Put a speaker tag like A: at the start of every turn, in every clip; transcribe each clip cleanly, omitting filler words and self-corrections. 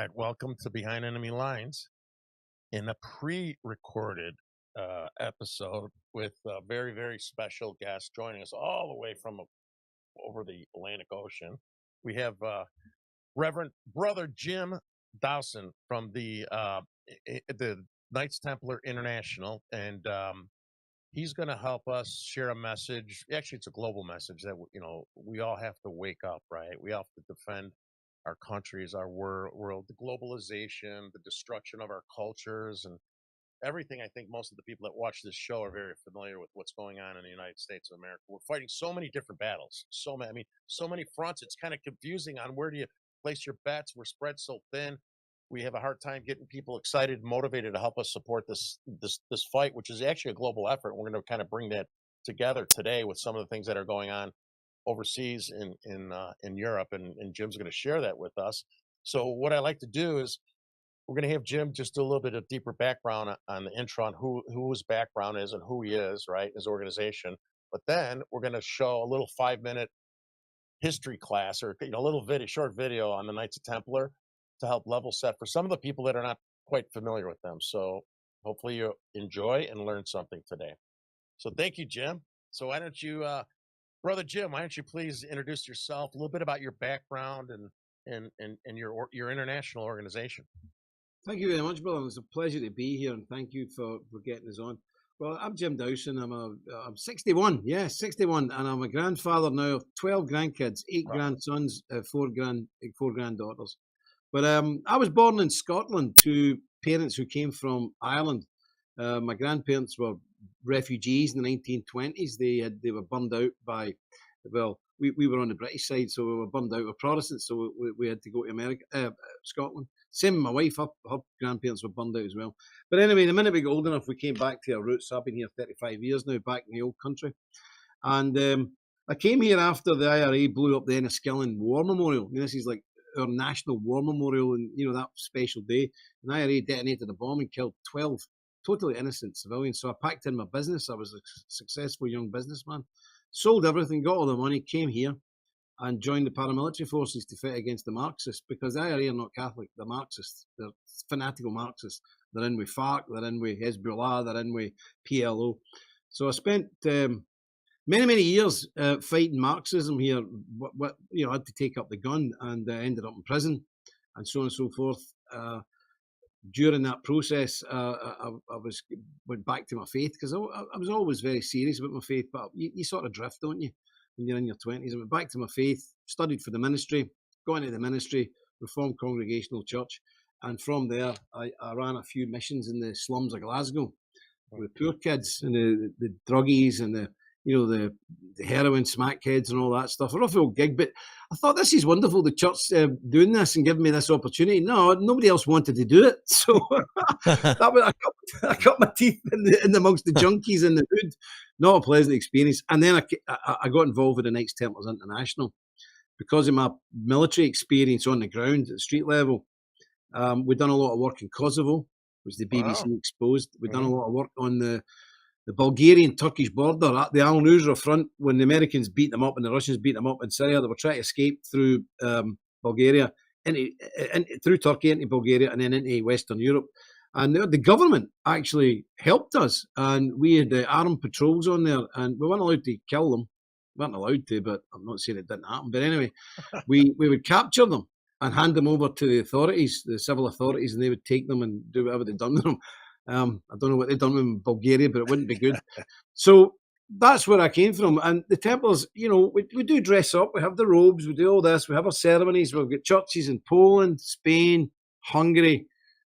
A: right, welcome to Behind Enemy Lines in a pre-recorded episode with a very, very special guest joining us all the way from over the Atlantic Ocean. We have Reverend Brother Jim Dawson from the Knights Templar International, and he's going to help us share a message. Actually, it's a global message that we all have to wake up, right? We have to defend our countries, our world, the globalization, the destruction of our cultures, and everything. I think most of the people that watch this show are very familiar with what's going on in the United States of America. We're fighting so many different battles, so many fronts. It's kind of confusing on where do you place your bets. We're spread so thin. We have a hard time getting people excited and motivated to help us support this fight, which is actually a global effort. We're going to kind of bring that together today with some of the things that are going on overseas in Europe, and Jim's going to share that with us. So what I like to do is we're going to have Jim just do a little bit of deeper background on the intro on who his background is and who he is, right, his organization. But then we're going to show a little 5-minute history class, or a little short video on the Knights of Templar to help level set for some of the people that are not quite familiar with them. So hopefully you enjoy and learn something today. So thank you, Jim. So why don't you, Brother Jim, why don't you please introduce yourself, a little bit about your background and your international organization.
B: Thank you very much, brother. It's a pleasure to be here, and thank you for getting us on. Well, I'm Jim Dawson. I'm 61. Yeah, 61, and I'm a grandfather now of 12 grandkids, 8 grandsons, 4 granddaughters. But I was born in Scotland to parents who came from Ireland. My grandparents were refugees in the 1920s. They were burned out by, well, we were on the British side, so we were burned out with Protestants, so we had to go to Scotland. Same with my wife, her grandparents were burned out as well. But anyway, the minute we got old enough, we came back to our roots. So I've been here 35 years now, back in the old country. And I came here after the IRA blew up the Enniskillen War Memorial. I mean, this is like our national war memorial, and that special day. And IRA detonated a bomb and killed 12 totally innocent civilians. So I packed in my business. I was a successful young businessman, sold everything, got all the money, came here and joined the paramilitary forces to fight against the Marxists, because the IRA are not Catholic, they're Marxists, they're fanatical Marxists. They're in with FARC, they're in with Hezbollah, they're in with PLO. So I spent many years fighting Marxism here. I had to take up the gun, and ended up in prison and so on and so forth. During that process, I went back to my faith, because I was always very serious about my faith, but you sort of drift, don't you, when you're in your 20s. I went back to my faith, studied for the ministry, got into the ministry, Reformed Congregational Church, and from there I ran a few missions in the slums of Glasgow with poor kids and the druggies and the heroin smackheads and all that stuff. A rough old gig, but I thought, this is wonderful, the church doing this and giving me this opportunity. No, nobody else wanted to do it, so I cut my teeth in amongst the junkies in the hood. Not a pleasant experience. And then I got involved with the Knights Templars International because of my military experience on the ground at street level. We've done a lot of work in Kosovo, which the BBC exposed. We've done a lot of work on the Bulgarian-Turkish border at the Al-Nusra front when the Americans beat them up and the Russians beat them up in Syria. They were trying to escape through Bulgaria, through Turkey into Bulgaria, and then into Western Europe. And the government actually helped us, and we had armed patrols on there, and we weren't allowed to kill them. We weren't allowed to, but I'm not saying it didn't happen. But anyway, we would capture them and hand them over to the authorities, the civil authorities, and they would take them and do whatever they'd done with them. I don't know what they've done in Bulgaria, but it wouldn't be good. So that's where I came from. And the Templars, we do dress up. We have the robes. We do all this. We have our ceremonies. We've got churches in Poland, Spain, Hungary,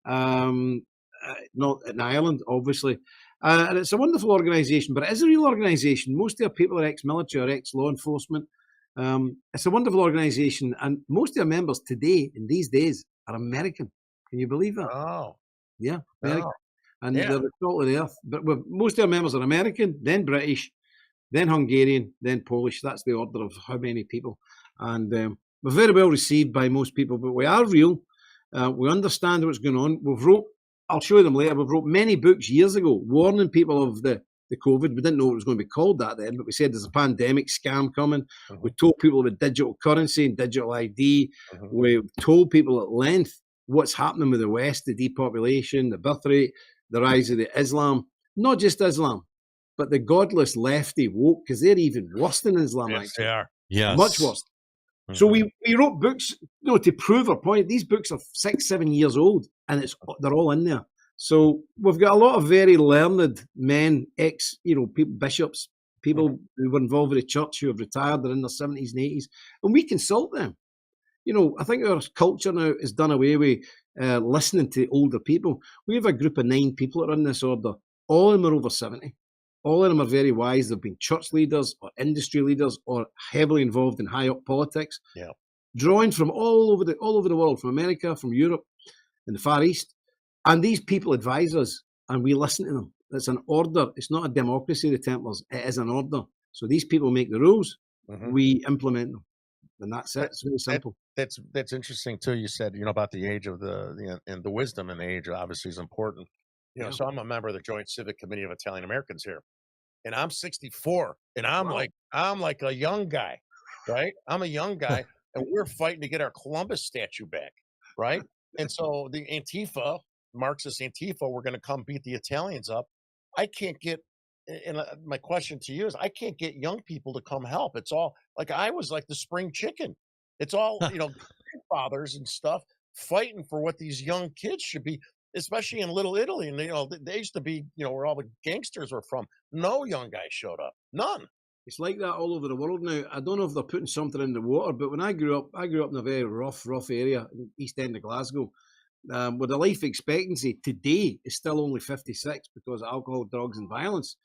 B: not in Ireland, obviously. And it's a wonderful organisation, but it is a real organisation. Most of our people are ex-military or ex-law enforcement. It's a wonderful organisation. And most of our members today, in these days, are American. Can you believe that?
A: Oh.
B: Yeah, American. And they're the salt of the earth. But most of our members are American, then British, then Hungarian, then Polish. That's the order of how many people. And we're very well received by most people, but we are real. We understand what's going on. I'll show them later, we've wrote many books years ago warning people of the COVID. We didn't know it was going to be called that then, but we said there's a pandemic scam coming. We told people about digital currency and digital ID. We told people at length what's happening with the West, the depopulation, the birth rate, the rise of the Islam, not just Islam, but the godless lefty woke, because they're even worse than Islam,
A: Yes,
B: actually.
A: they are.
C: Yes.
B: Much worse. So we wrote books, to prove our point. These books are 6-7 years old, and they're all in there. So we've got a lot of very learned men, people, bishops, people who were involved with the church who have retired, they're in their 70s and 80s, and we consult them. I think our culture now is done away with listening to older people. We have a group of 9 people that are in this order. All of them are over 70. All of them are very wise. They've been church leaders or industry leaders or heavily involved in high up politics.
A: Yeah.
B: Drawing from all over the world, from America, from Europe, and the Far East. And these people advise us, and we listen to them. It's an order. It's not a democracy, the Templars. It is an order. So these people make the rules. We implement them. And that's it. It's really simple.
A: That's interesting too. You said, about the age of and the wisdom in the age obviously is important. So I'm a member of the Joint Civic Committee of Italian Americans here, and I'm 64, and I'm like a young guy, right? I'm a young guy, and we're fighting to get our Columbus statue back, right? And so the Antifa, Marxist Antifa, we're going to come beat the Italians up. I can't get. And my question to you is, I can't get young people to come help. It's all like I was like the spring chicken. It's all, fathers and stuff fighting for what these young kids should be, especially in Little Italy. And, they used to be, where all the gangsters were from. No young guy showed up. None.
B: It's like that all over the world now. I don't know if they're putting something in the water, but when I grew up in a very rough area in the east end of Glasgow, where the life expectancy today is still only 56 because of alcohol, drugs, and violence.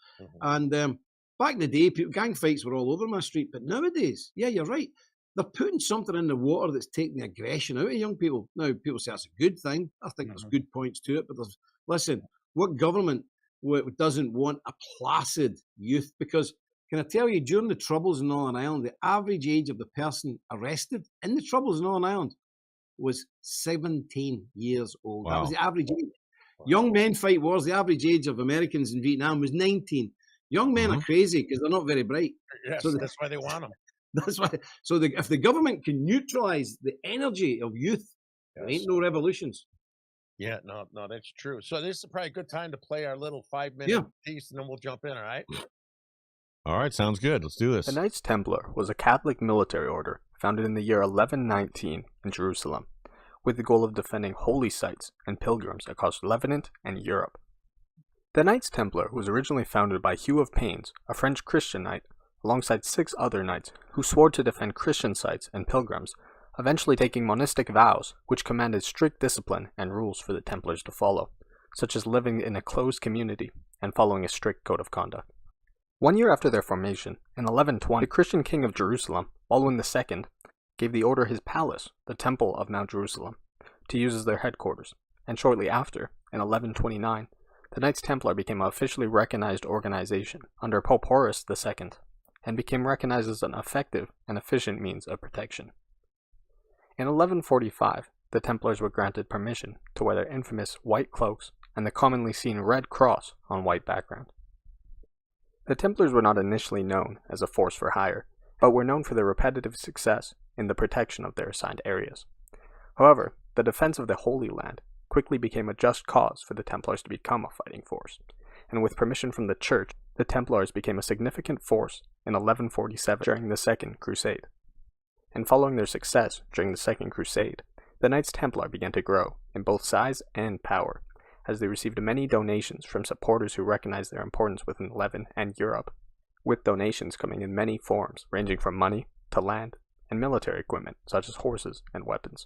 B: And back in the day, gang fights were all over my street. But nowadays, yeah, you're right. They're putting something in the water that's taking the aggression out of young people. Now, people say that's a good thing. I think there's good points to it. But listen, what government doesn't want a placid youth? Because can I tell you, during the Troubles in Northern Ireland, the average age of the person arrested in the Troubles in Northern Ireland was 17 years old. Wow. That was the average age. Wow. Young men fight wars. The average age of Americans in Vietnam was 19. Young men are crazy because they're not very bright.
A: Yes, so that's why they want them.
B: That's why. So if the government can neutralize the energy of youth, there ain't no revolutions.
A: Yeah, no, that's true. So this is probably a good time to play our little 5-minute piece, and then we'll jump in, all right?
C: All right, sounds good. Let's do this.
D: The Knights Templar was a Catholic military order founded in the year 1119 in Jerusalem, with the goal of defending holy sites and pilgrims across Levant and Europe. The Knights Templar was originally founded by Hugh of Paynes, a French Christian knight, alongside 6 other knights who swore to defend Christian sites and pilgrims, eventually taking monastic vows which commanded strict discipline and rules for the Templars to follow, such as living in a closed community and following a strict code of conduct. 1 year after their formation, in 1120, the Christian king of Jerusalem, Baldwin II, gave the order his palace, the Temple of Mount Jerusalem, to use as their headquarters, and shortly after, in 1129, the Knights Templar became an officially recognized organization under Pope Horus II, and became recognized as an effective and efficient means of protection. In 1145, the Templars were granted permission to wear their infamous white cloaks and the commonly seen red cross on white background. The Templars were not initially known as a force for hire, but were known for their repetitive success in the protection of their assigned areas. However, the defense of the Holy Land quickly became a just cause for the Templars to become a fighting force, and with permission from the Church, the Templars became a significant force in 1147 during the Second Crusade. And following their success during the Second Crusade, the Knights Templar began to grow in both size and power, as they received many donations from supporters who recognized their importance within Levant and Europe, with donations coming in many forms, ranging from money to land and military equipment such as horses and weapons.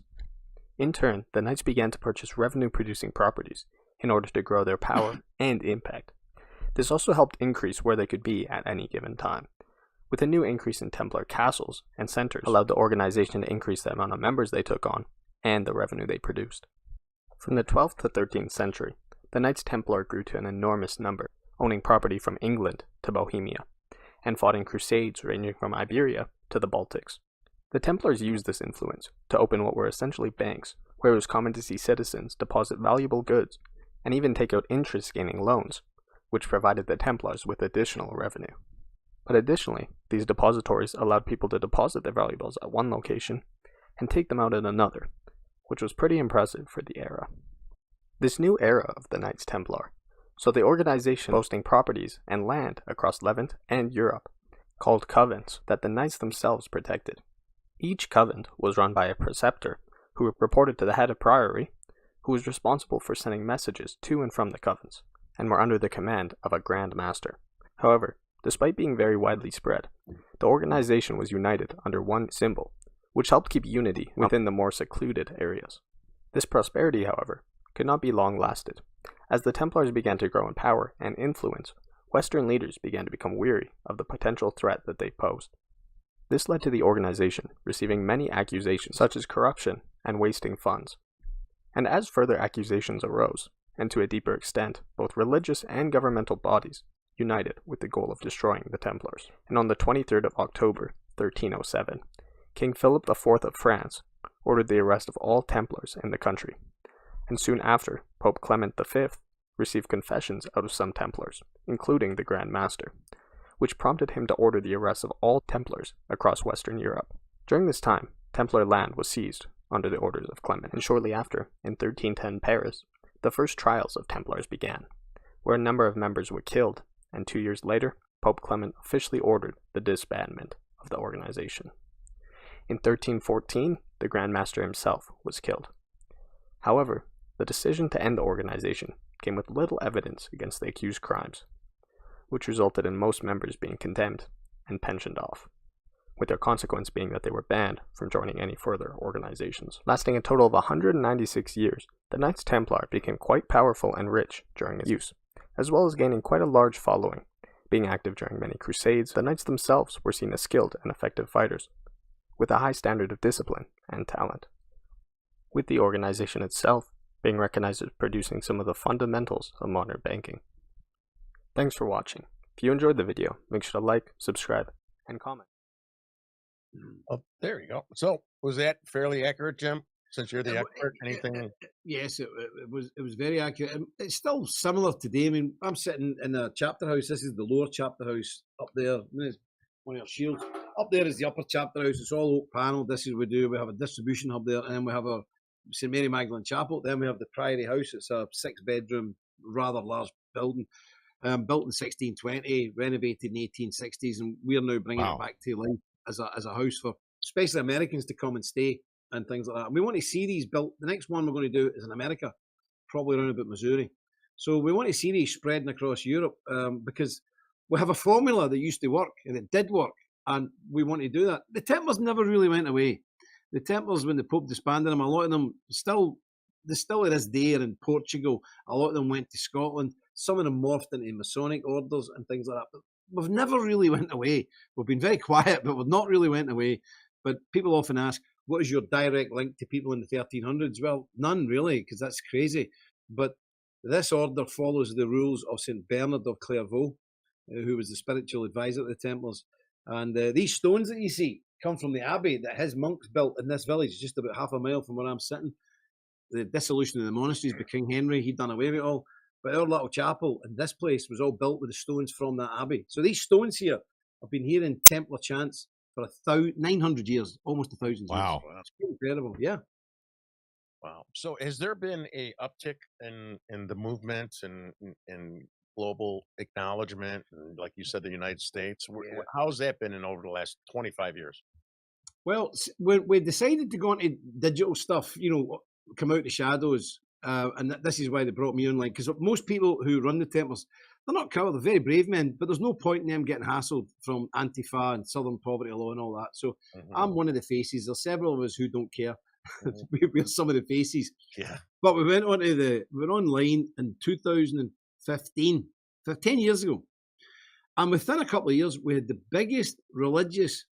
D: In turn, the Knights began to purchase revenue-producing properties in order to grow their power and impact. This also helped increase where they could be at any given time. With a new increase in Templar castles and centers, allowed the organization to increase the amount of members they took on and the revenue they produced. From the 12th to 13th century, the Knights Templar grew to an enormous number, owning property from England to Bohemia, and fought in crusades ranging from Iberia to the Baltics. The Templars used this influence to open what were essentially banks, where it was common to see citizens deposit valuable goods and even take out interest-gaining loans, which provided the Templars with additional revenue. But additionally, these depositories allowed people to deposit their valuables at one location and take them out at another, which was pretty impressive for the era. This new era of the Knights Templar saw the organization boasting properties and land across Levant and Europe, called covens, that the knights themselves protected. Each convent was run by a preceptor, who reported to the head of priory, who was responsible for sending messages to and from the covens, and were under the command of a Grand Master. However, despite being very widely spread, the organization was united under one symbol, which helped keep unity within the more secluded areas. This prosperity, however, could not be long lasted. As the Templars began to grow in power and influence, Western leaders began to become weary of the potential threat that they posed. This led to the organization receiving many accusations such as corruption and wasting funds. And as further accusations arose, and to a deeper extent, both religious and governmental bodies united with the goal of destroying the Templars. And on the 23rd of October, 1307, King Philip IV of France ordered the arrest of all Templars in the country. And soon after, Pope Clement V received confessions out of some Templars, including the Grand Master, which prompted him to order the arrest of all Templars across Western Europe. During this time, Templar land was seized under the orders of Clement, and shortly after, in 1310 Paris, the first trials of Templars began, where a number of members were killed, and 2 years later, Pope Clement officially ordered the disbandment of the organization. In 1314, the Grand Master himself was killed. However, the decision to end the organization came with little evidence against the accused crimes, which resulted in most members being condemned and pensioned off, with their consequence being that they were banned from joining any further organizations. Lasting a total of 196 years, the Knights Templar became quite powerful and rich during its use, as well as gaining quite a large following. Being active during many crusades, the knights themselves were seen as skilled and effective fighters, with a high standard of discipline and talent, with the organization itself being recognized as producing some of the fundamentals of modern banking. Thanks for watching. If you enjoyed the video, make sure to like, subscribe, and comment.
A: Oh, there you go. So, was that fairly accurate, Jim? Since you're the expert, anything?
B: Yes, it was very accurate. It's still similar today. I mean, I'm sitting in a chapter house. This is the lower chapter house up there. There's one of our shields. Up there is the upper chapter house. It's all oak panel. This is what we do. We have a distribution hub there, and then we have a St Mary Magdalene Chapel. Then we have the Priory House. It's a 6-bedroom, rather large building, built in 1620, renovated in the 1860s, and we are now bringing it back to life as a house for especially Americans to come and stay and things like that. And we want to see these built. The next one we're going to do is in America, probably around about Missouri. So we want to see these spreading across Europe because we have a formula that used to work, and it did work, and we want to do that. The Templars never really went away. The Templars, when the Pope disbanded them, a lot of them still to this day are in Portugal. A lot of them went to Scotland. Some of them morphed into Masonic orders and things like that. But we've never really went away. We've been very quiet, but we've not really went away. But people often ask, what is your direct link to people in the 1300s? Well, none really, because that's crazy. But this order follows the rules of St. Bernard of Clairvaux, who was the spiritual advisor of the Templars. And these stones that you see come from the abbey that his monks built in this village, just about half a mile from where I'm sitting. The dissolution of the monasteries by King Henry, he'd done away with it all. But our little chapel in this place was all built with the stones from that abbey. So these stones here have been here in Templar chants for 900 years, almost 1,000 years.
C: Wow.
B: It's incredible, yeah.
A: Wow. So has there been a uptick in the movement and global acknowledgement, and like you said, the United States?
B: Yeah.
A: How's that been in over the last 25 years?
B: Well, when we decided to go into digital stuff, come out the shadows, and this is why they brought me online, because most people who run the Templars, they're not coward, they're very brave men, but there's no point in them getting hassled from Antifa and Southern Poverty Law and all that. So I'm one of the faces. There's several of us who don't care. We're some of the faces.
A: Yeah.
B: But we went online in 2015, 10 years ago. And within a couple of years, we had the biggest religious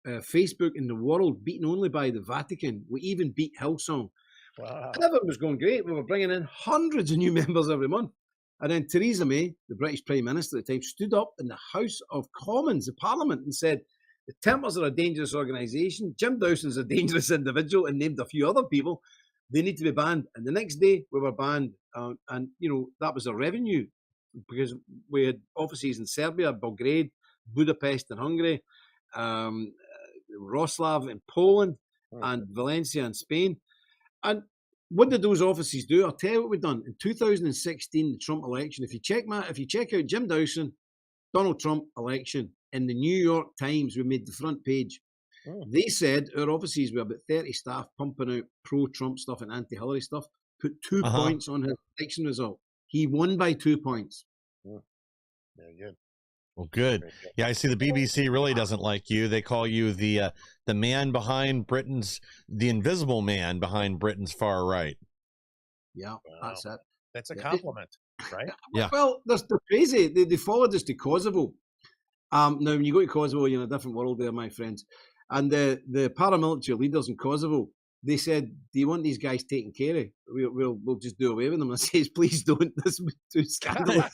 B: Facebook in the world, beaten only by the Vatican. We even beat Hillsong.
A: Wow.
B: Everything was going great. We were bringing in hundreds of new members every month. And then Theresa May, the British Prime Minister at the time, stood up in the House of Commons, the Parliament, and said, the Templars are a dangerous organisation. Jim Dawson's a dangerous individual, and named a few other people. They need to be banned. And the next day, we were banned. And that was a revenue, because we had offices in Serbia, Belgrade, Budapest in Hungary, Wrocław in Poland, and Valencia in Spain. And what did those offices do? I'll tell you what we've done. In 2016, the Trump election, if you check out Jim Dawson, Donald Trump election, in the New York Times, we made the front page. They said our offices were about 30 staff pumping out pro-Trump stuff and anti-Hillary stuff, put 2 points on his election result. He won by 2 points.
A: Very good.
C: Well, good. Yeah, I see the BBC really doesn't like you. They call you the man behind the invisible man behind Britain's far right.
B: Yeah, that's it.
A: That's a compliment, right?
C: Yeah.
B: Well, they're crazy. They followed us to Kosovo. Now, when you go to Kosovo, you're in a different world there, my friends. And the paramilitary leaders in Kosovo, they said, "Do you want these guys taken care of? We'll just do away with them." And I says, "Please don't. This is too scandalous.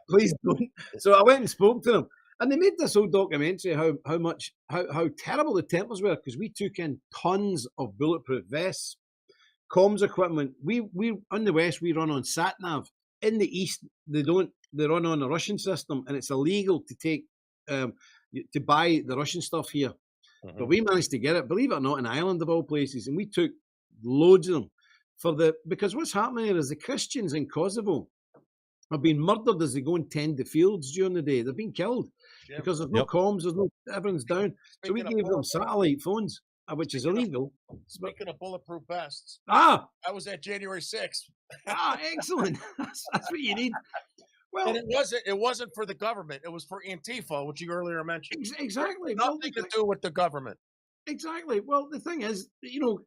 B: Please don't." So I went and spoke to them, and they made this whole documentary how terrible the Templars were, because we took in tons of bulletproof vests, comms equipment. We in the West we run on sat nav. In the East they don't. They run on a Russian system, and it's illegal to take to buy the Russian stuff here. But we managed to get it, believe it or not, in Ireland of all places, and we took loads of them because what's happening here is the Christians in Kosovo are being murdered as they go and tend the fields during the day. They're being killed because there's no comms, everyone's down. So we gave them satellite phones, which is illegal.
A: Speaking of bulletproof vests,
B: I
A: was at January 6th.
B: Excellent. That's what you need. Well,
A: and it wasn't for the government. It was for Antifa, which you earlier mentioned.
B: Exactly.
A: Nothing to do with the government.
B: Exactly. Well, the thing is, the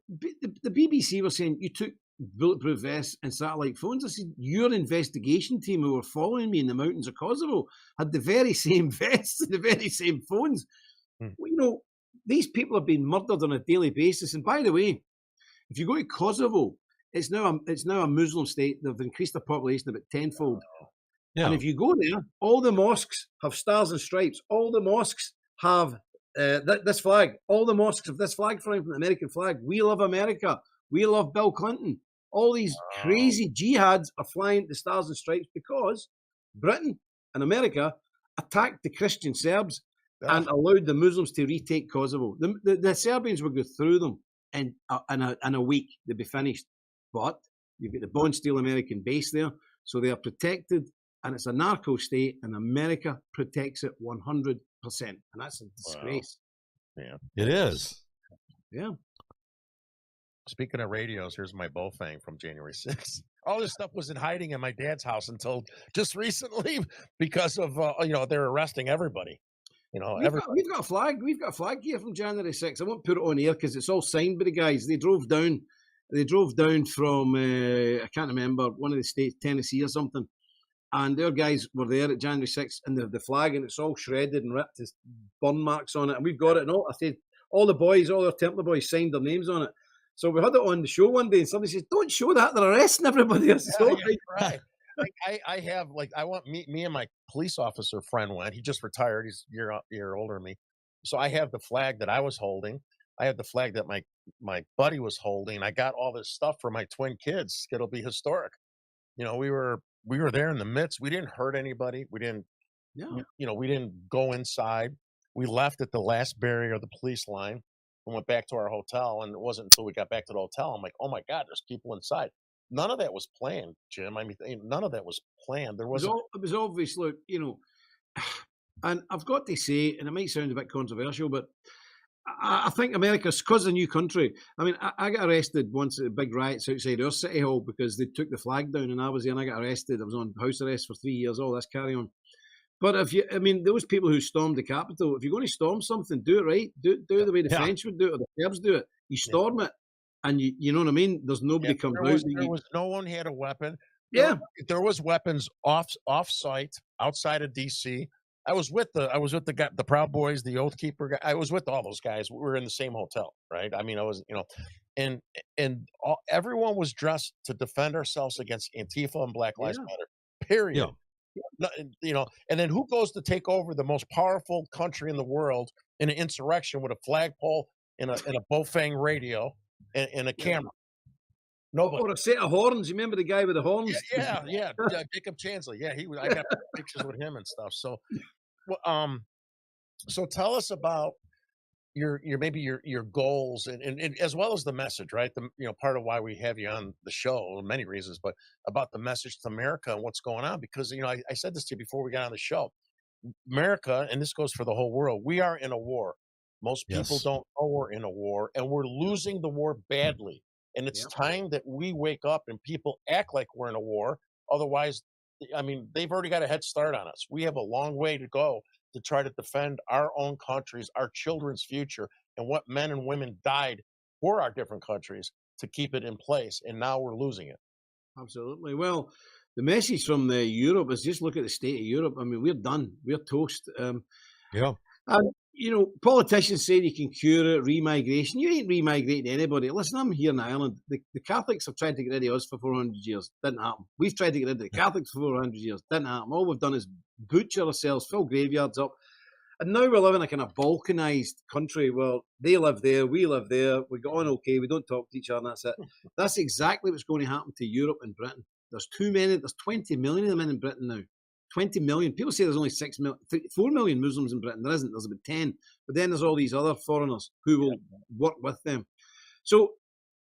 B: BBC were saying you took bulletproof vests and satellite phones. I said, your investigation team who were following me in the mountains of Kosovo had the very same vests and the very same phones. Well, these people are being murdered on a daily basis. And by the way, if you go to Kosovo, it's now a Muslim state. They've increased their population about tenfold. Yeah. And if you go there, all the mosques have stars and stripes. All the mosques have this flag. All the mosques have this flag flying from the American flag. We love America. We love Bill Clinton. All these crazy jihads are flying the stars and stripes because Britain and America attacked the Christian Serbs and allowed the Muslims to retake Kosovo. The Serbians would go through them in a week. They'd be finished. But you've got the Bond Steel American base there, so they are protected. And it's a narco state, and America protects it 100%. And that's a disgrace.
A: Wow.
C: Yeah, it is.
B: Yeah.
A: Speaking of radios, here's my Bofang from January 6th. All this stuff was in hiding in my dad's house until just recently because of, they're arresting everybody. We've
B: got a flag. We've got a flag here from January 6th. I won't put it on air because it's all signed by the guys. They drove down from, I can't remember, one of the states, Tennessee or something. And their guys were there at January 6th, and the flag, and it's all shredded and ripped, there's burn marks on it, and we've got it. And all, I said, all our Templar boys signed their names on it. So we had it on the show one day, and somebody says, "Don't show that; they're arresting everybody."
A: Right. I have me and my police officer friend went. He just retired. He's a year older than me. So I have the flag that I was holding. I have the flag that my buddy was holding. I got all this stuff for my twin kids. It'll be historic. We were there in the midst. We didn't hurt anybody. We didn't, we didn't go inside. We left at the last barrier of the police line and went back to our hotel. And it wasn't until we got back to the hotel, I'm like, oh my God, there's people inside. None of that was planned, Jim. I mean, none of that was planned. It was
B: obvious, look, and I've got to say, and it might sound a bit controversial, but I think America's, because it's a new country. I mean, I got arrested once at big riots outside our city hall because they took the flag down, and I was there and I got arrested. I was on house arrest for 3 years, all this carry on. But those people who stormed the Capitol, if you're going to storm something, do it right. Do it the way the French would do it, or the Serbs do it. You storm it, and you know what I mean? There's nobody comes out.
A: There was no one had a weapon.
B: Yeah.
A: There was weapons off site outside of DC. I was with the guy, the Proud Boys, the Oath Keeper guy. I was with all those guys. We were in the same hotel, right? I mean, I was, and everyone was dressed to defend ourselves against Antifa and Black Lives Matter. Period.
C: Yeah.
A: And then who goes to take over the most powerful country in the world in an insurrection with a flagpole and a Bofang radio and a camera? Nobody.
B: Or a set of horns. You remember the guy with the horns?
A: Yeah. Jacob Chansley. Yeah, I got pictures with him and stuff. So, so tell us about, maybe your goals and as well as the message, right? Part of why we have you on the show, many reasons, but about the message to America and what's going on. Because I said this to you before we got on the show. America, and this goes for the whole world, we are in a war. Most people
C: Yes.
A: don't know we're in a war, and we're losing the war badly. And it's time that we wake up and people act like we're in a war. Otherwise, I mean, they've already got a head start on us. We have a long way to go to try to defend our own countries, our children's future, and what men and women died for our different countries to keep it in place. And now we're losing it.
B: Absolutely. Well, the message from Europe is just look at the state of Europe. I mean, we're done. We're toast.
C: Yeah.
B: And, politicians say you can cure it, remigration. You ain't remigrating anybody. Listen, I'm here in Ireland. The Catholics have tried to get rid of us for 400 years. Didn't happen. We've tried to get rid of the Catholics for 400 years. Didn't happen. All we've done is butcher ourselves, fill graveyards up. And now we're living in a kind of Balkanized country where they live there, we live there, we go on okay, we don't talk to each other, and that's it. That's exactly what's going to happen to Europe and Britain. There's 20 million of them in Britain now. 20 million. People say there's only 4 million Muslims in Britain. There isn't. There's about 10. But then there's all these other foreigners who will work with them. So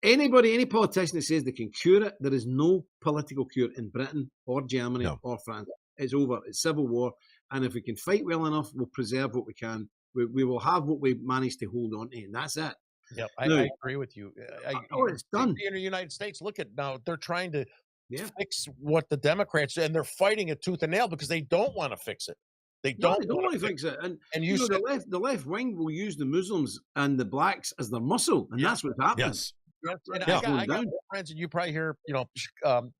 B: any politician that says they can cure it, there is no political cure in Britain or Germany or France. It's over. It's civil war. And if we can fight well enough, we'll preserve what we can. We will have what we managed to hold on to, and that's it.
A: Yep, I agree with you.
B: It's done.
A: In the United States, look at now, they're trying to fix what the Democrats, and they're fighting it tooth and nail because they don't want to fix it. They don't
B: want to fix it. And
A: you said,
B: the left wing will use the Muslims and the blacks as their muscle, and that's what's happening.
C: Yes.
A: And I got friends, and you probably hear,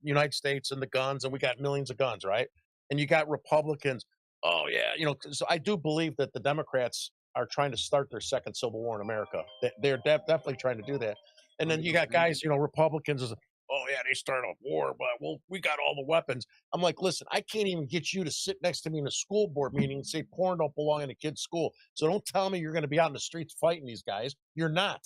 A: United States and the guns, and we got millions of guns, right? And you got Republicans. Oh yeah, so I do believe that the Democrats are trying to start their second civil war in America. They're definitely trying to do that. And then you got guys, Republicans. Oh yeah, they start a war, but we got all the weapons. I'm like, listen, I can't even get you to sit next to me in a school board meeting and say porn don't belong in a kid's school. So don't tell me you're going to be out in the streets fighting these guys. You're not.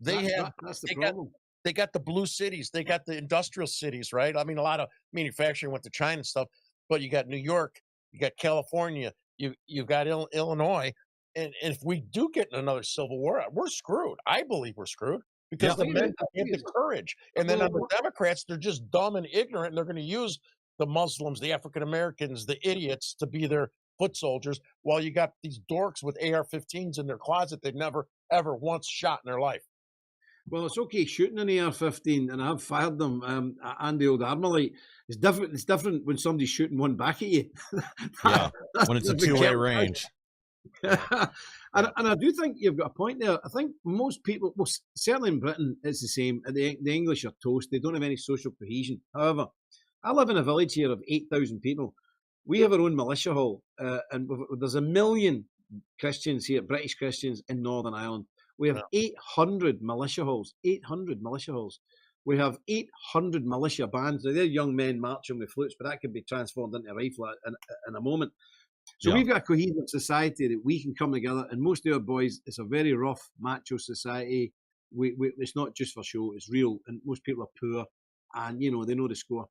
B: That's the problem.
A: They got the blue cities. They got the industrial cities, right? I mean, a lot of manufacturing went to China and stuff, but you got New York, you got California, you've got Illinois. And if we do get in another civil war, we're screwed. I believe we're screwed. Because the men have the courage. And then on the Democrats, they're just dumb and ignorant, and they're going to use the Muslims, the African Americans, the idiots to be their foot soldiers, while you got these dorks with AR-15s in their closet they've never, ever once shot in their life.
B: Well, it's okay shooting an AR-15, and I've fired them. And the old Armalite. It's different. It's different when somebody's shooting one back at you.
C: When it's a two-way range.
B: And I do think you've got a point there. I think most people, well, certainly in Britain, it's the same. The English are toast. They don't have any social cohesion. However, I live in a village here of 8,000 people. We have our own militia hall, and there's 1 million Christians here, British Christians in Northern Ireland. We have 800 militia halls. 800 militia halls. We have 800 militia bands. Now, they're young men marching with flutes, but that can be transformed into a rifle in a moment. So we've got a cohesive society that we can come together, and most of our boys, it's a very rough, macho society. It's not just for show, it's real, and most people are poor, and, they know the score.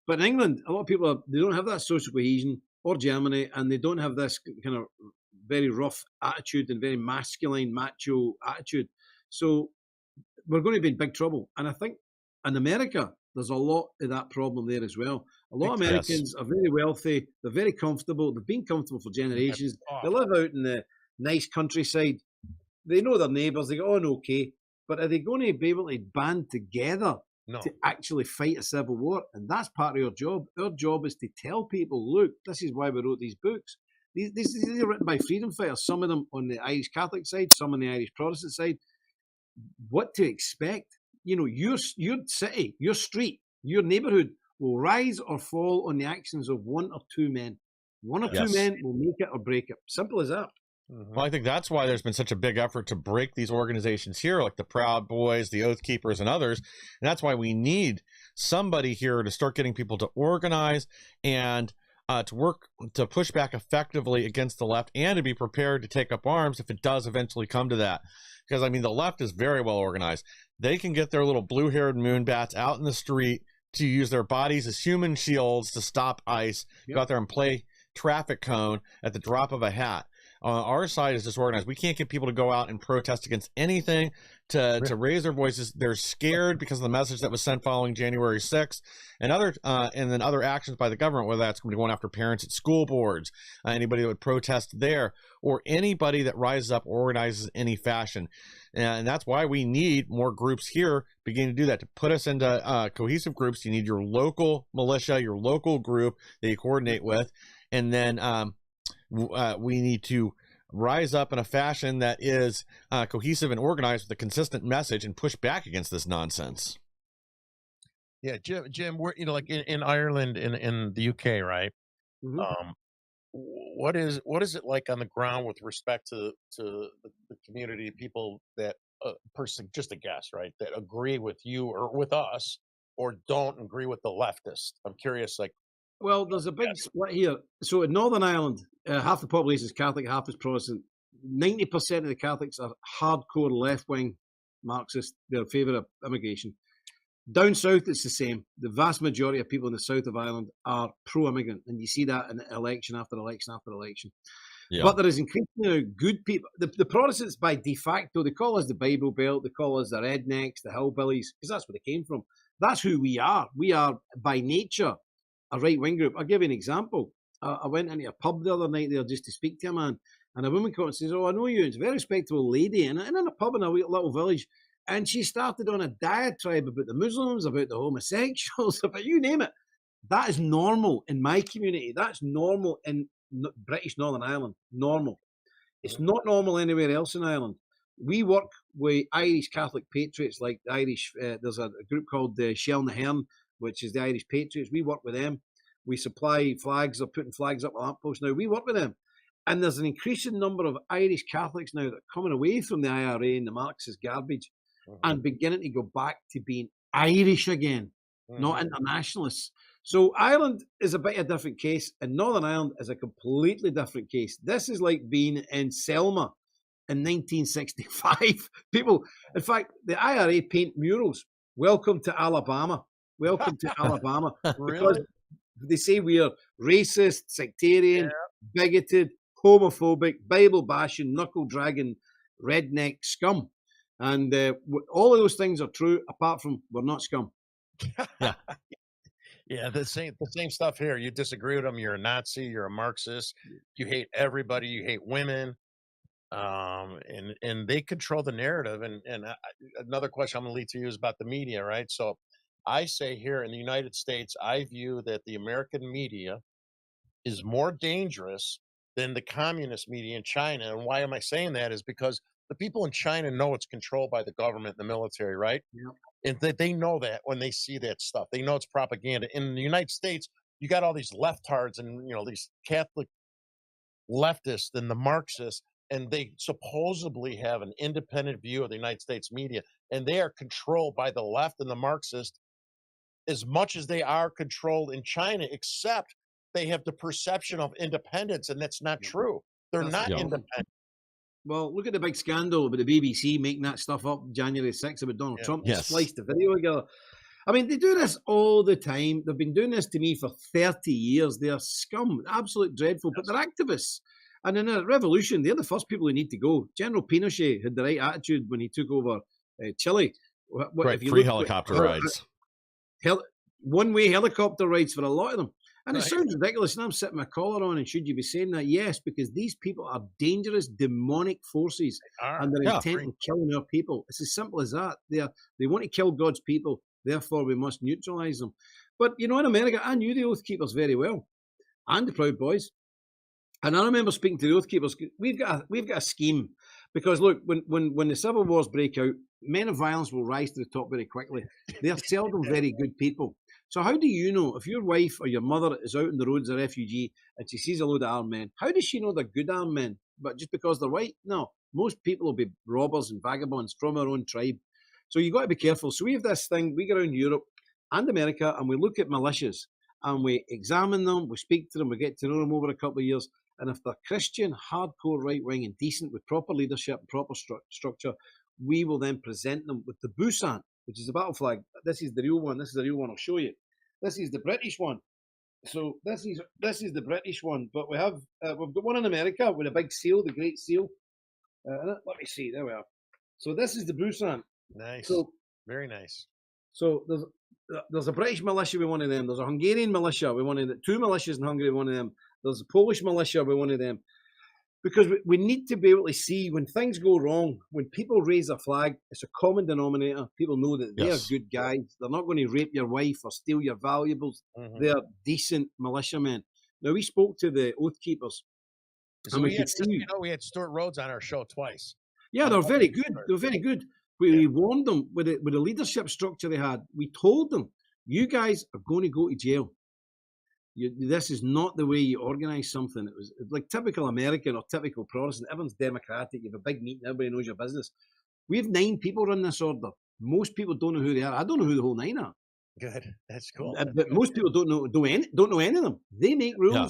B: But in England, a lot of people, they don't have that social cohesion, or Germany, and they don't have this kind of very rough attitude and very masculine, macho attitude. So we're going to be in big trouble. And I think in America, there's a lot of that problem there as well. A lot of Americans are very wealthy. They're very comfortable. They've been comfortable for generations. They live out in the nice countryside. They know their neighbours. They go on okay. But are they going to be able to band together to actually fight a civil war? And that's part of our job. Our job is to tell people, look, this is why we wrote these books. These are written by freedom fighters, some of them on the Irish Catholic side, some on the Irish Protestant side. What to expect? Your city, your street, your neighbourhood will rise or fall on the actions of one or two men. One or two men will make it or break it. Simple as that.
C: Mm-hmm. Well, I think that's why there's been such a big effort to break these organizations here, like the Proud Boys, the Oath Keepers, and others. And that's why we need somebody here to start getting people to organize and to work to push back effectively against the left, and to be prepared to take up arms if it does eventually come to that. Because, I mean, the left is very well organized. They can get their little blue-haired moonbats out in the street to use their bodies as human shields to stop ICE, go out there and play traffic cone at the drop of a hat. Our side is disorganized. We can't get people to go out and protest against anything, to raise their voices. They're scared because of the message that was sent following January 6th and then other actions by the government, whether that's going to be going after parents at school boards, anybody that would protest there, or anybody that rises up, organizes in any fashion. And that's why we need more groups here beginning to do that, to put us into cohesive groups. You need your local militia, your local group that you coordinate with. And then we need to rise up in a fashion that is cohesive and organized with a consistent message and push back against this nonsense.
A: Yeah, Jim, we're like in Ireland, in the UK, right?
B: Mhm.
A: What is it like on the ground with respect to the community, people that just a guess, right, that agree with you or with us, or don't agree with the leftists? I'm curious, like,
B: Well, there's a big split here. So in Northern Ireland, half the population is Catholic, half is Protestant. 90% of the Catholics are hardcore left-wing Marxists. They're in favour of immigration. Down south, it's the same. The vast majority of people in the south of Ireland are pro-immigrant, and you see that in election after election after election.
C: Yeah.
B: But there is increasingly good people. The Protestants, by de facto, they call us the Bible Belt, they call us the rednecks, the hillbillies, because that's where they came from. That's who we are. We are, by nature, a right-wing group. I'll give you an example. I went into a pub the other night there just to speak to a man, and a woman comes and says, "Oh, I know you." It's a very respectable lady, and in a pub in a wee little village, and she started on a diatribe about the Muslims, about the homosexuals, about you name it. That is normal in my community. That's normal in British Northern Ireland. Normal. It's not normal anywhere else in Ireland. We work with Irish Catholic patriots, like the Irish. There's a group called the Shell na Hern, which is the Irish Patriots. We work with them. We supply flags. They're putting flags up on lampposts now. We work with them. And there's an increasing number of Irish Catholics now that are coming away from the IRA and the Marxist garbage and beginning to go back to being Irish again, not internationalists. So Ireland is a bit of a different case, and Northern Ireland is a completely different case. This is like being in Selma in 1965. People, in fact, the IRA paint murals. Welcome to Alabama. Welcome to Alabama.
A: really?
B: Because they say we are racist, sectarian, bigoted, homophobic, Bible bashing, knuckle dragging, redneck scum. And all of those things are true, apart from we're not scum.
A: Yeah, the same stuff here. You disagree with them, you're a Nazi, you're a Marxist, you hate everybody, you hate women, and they control the narrative. And another question I'm going to lead to you is about the media, right? So I say here in the United States, I view that the American media is more dangerous than the communist media in China. And why am I saying that? Is because the people in China know it's controlled by the government and the military, right?
B: Yep.
A: And they know that when they see that stuff. They know it's propaganda. In the United States, you got all these leftards and these Catholic leftists and the Marxists, and they supposedly have an independent view of the United States media, and they are controlled by the left and the Marxists as much as they are controlled in China, except they have the perception of independence, and that's not true. They're not independent.
B: Well, look at the big scandal about the BBC making that stuff up January 6th about Donald Trump.
C: Yes.
B: Spliced the video together. I mean, they do this all the time. They've been doing this to me for 30 years. They're scum, absolute dreadful, but they're activists. And in a revolution, they're the first people who need to go. General Pinochet had the right attitude when he took over Chile.
C: Right, free helicopter rides.
B: One-way helicopter rides for a lot of them. And it sounds ridiculous, and I'm sitting my collar on, and should you be saying that? Yes, because these people are dangerous, demonic forces, and they're intent on killing our people. It's as simple as that. They want to kill God's people, therefore we must neutralize them. But, in America, I knew the Oath Keepers very well, and the Proud Boys. And I remember speaking to the Oath Keepers. We've got a scheme, because, look, when the civil wars break out, men of violence will rise to the top very quickly. They're seldom very good people. So how do you know if your wife or your mother is out on the road as a refugee and she sees a load of armed men? How does she know they're good armed men? But just because they're white? No. Most people will be robbers and vagabonds from our own tribe. So you've got to be careful. So we have this thing, we go around Europe and America and we look at militias and we examine them, we speak to them, we get to know them over a couple of years. And if they're Christian, hardcore, right-wing and decent with proper leadership and proper structure, we will then present them with the Busan, which is the battle flag. This is the real one. This is the real one. I'll show you. This is the British one. So this is the British one, but we've got one in America with a big seal, the Great Seal. Let me see. There we are. So this is the Busan.
A: Nice.
B: So
A: very nice.
B: So there's a British militia with one of them. There's a Hungarian militia with one of them. 2 militias in Hungary with one of them. There's a Polish militia with one of them. Because we need to be able to see when things go wrong, when people raise a flag, it's a common denominator. People know that they're good guys. They're not going to rape your wife or steal your valuables.
A: Mm-hmm.
B: They're decent militiamen. Now, we spoke to the Oath Keepers.
A: So we had Stuart Rhodes on our show twice.
B: Yeah, they're very good. They're very good. We warned them with the leadership structure they had. We told them, you guys are going to go to jail. This is not the way you organise something. It was like typical American or typical Protestant. Everyone's democratic. You have a big meeting. Everybody knows your business. We have 9 people run this order. Most people don't know who they are. I don't know who the whole 9 are.
A: Good. That's cool.
B: But most people don't know any of them. They make rules. Yeah.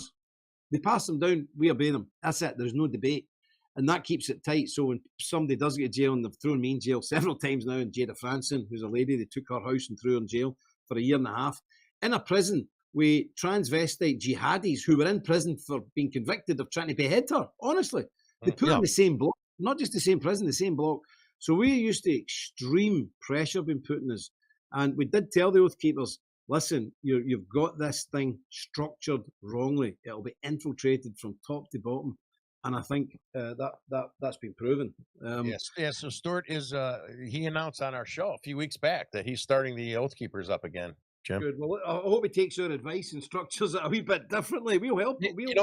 B: They pass them down. We obey them. That's it. There's no debate. And that keeps it tight. So when somebody does get to jail, and they've thrown me in jail several times now, and Jada Franson, who's a lady, they took her house and threw her in jail for 1.5 years. In a prison with transvestite jihadis who were in prison for being convicted of trying to behead her. Honestly, they put her in the same block, not just the same prison, the same block. So we're used to extreme pressure being put on us. And we did tell the Oath Keepers, listen, you've got this thing structured wrongly. It'll be infiltrated from top to bottom. And I think that's been proven.
A: Yes. So Stuart he announced on our show a few weeks back that he's starting the Oath Keepers up again. Jim.
B: Good. Well, I hope he takes our advice and structures it a wee bit differently. We'll help.
A: Maybe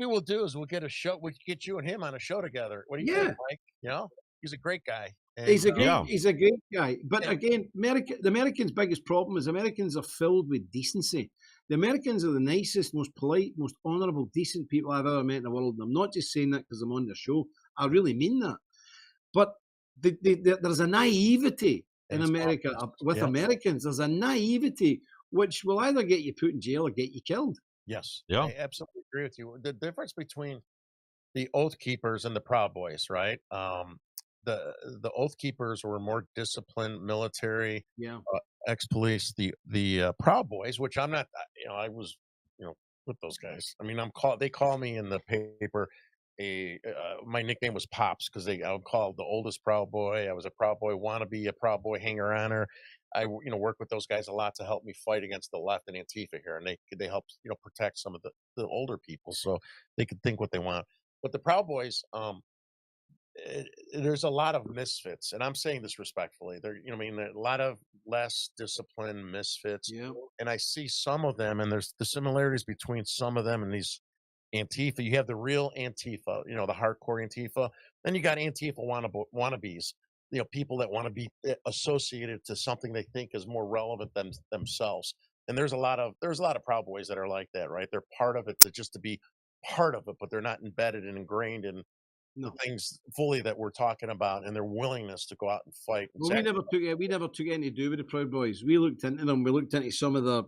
A: we'll do is we'll get a show. We'll get you and him on a show together. What do you think, Mike? You know, he's a great guy.
B: And, he's a great guy. But again, the Americans' biggest problem is Americans are filled with decency. The Americans are the nicest, most polite, most honourable, decent people I've ever met in the world. And I'm not just saying that because I'm on the show. I really mean that. But there's a naivety in America with Americans. There's a naivety which will either get you put in jail or get you killed.
A: Yes. Yeah. I absolutely agree with you. The difference between the Oath Keepers and the Proud Boys, right? The Oath Keepers were more disciplined military, ex-police. The Proud Boys, which I'm not, I was, with those guys. I mean, they call me in the paper. My nickname was Pops because I would call the oldest Proud Boy. I was a Proud Boy wannabe, a Proud Boy hanger-oner. I work with those guys a lot to help me fight against the left and Antifa here, and they help protect some of the older people so they can think what they want. But the Proud Boys, there's a lot of misfits, and I'm saying this respectfully. There, a lot of less disciplined misfits, and I see some of them, and there's the similarities between some of them and these Antifa. You have the real Antifa, the hardcore Antifa. Then you got Antifa wannabes, people that want to be associated to something they think is more relevant than themselves. And there's a lot of Proud Boys that are like that, right? They're part of it to be part of it, but they're not embedded and ingrained in the things fully that we're talking about, and their willingness to go out and fight.
B: Well, we never took anything to do with the Proud Boys. We looked into them. We looked into some of the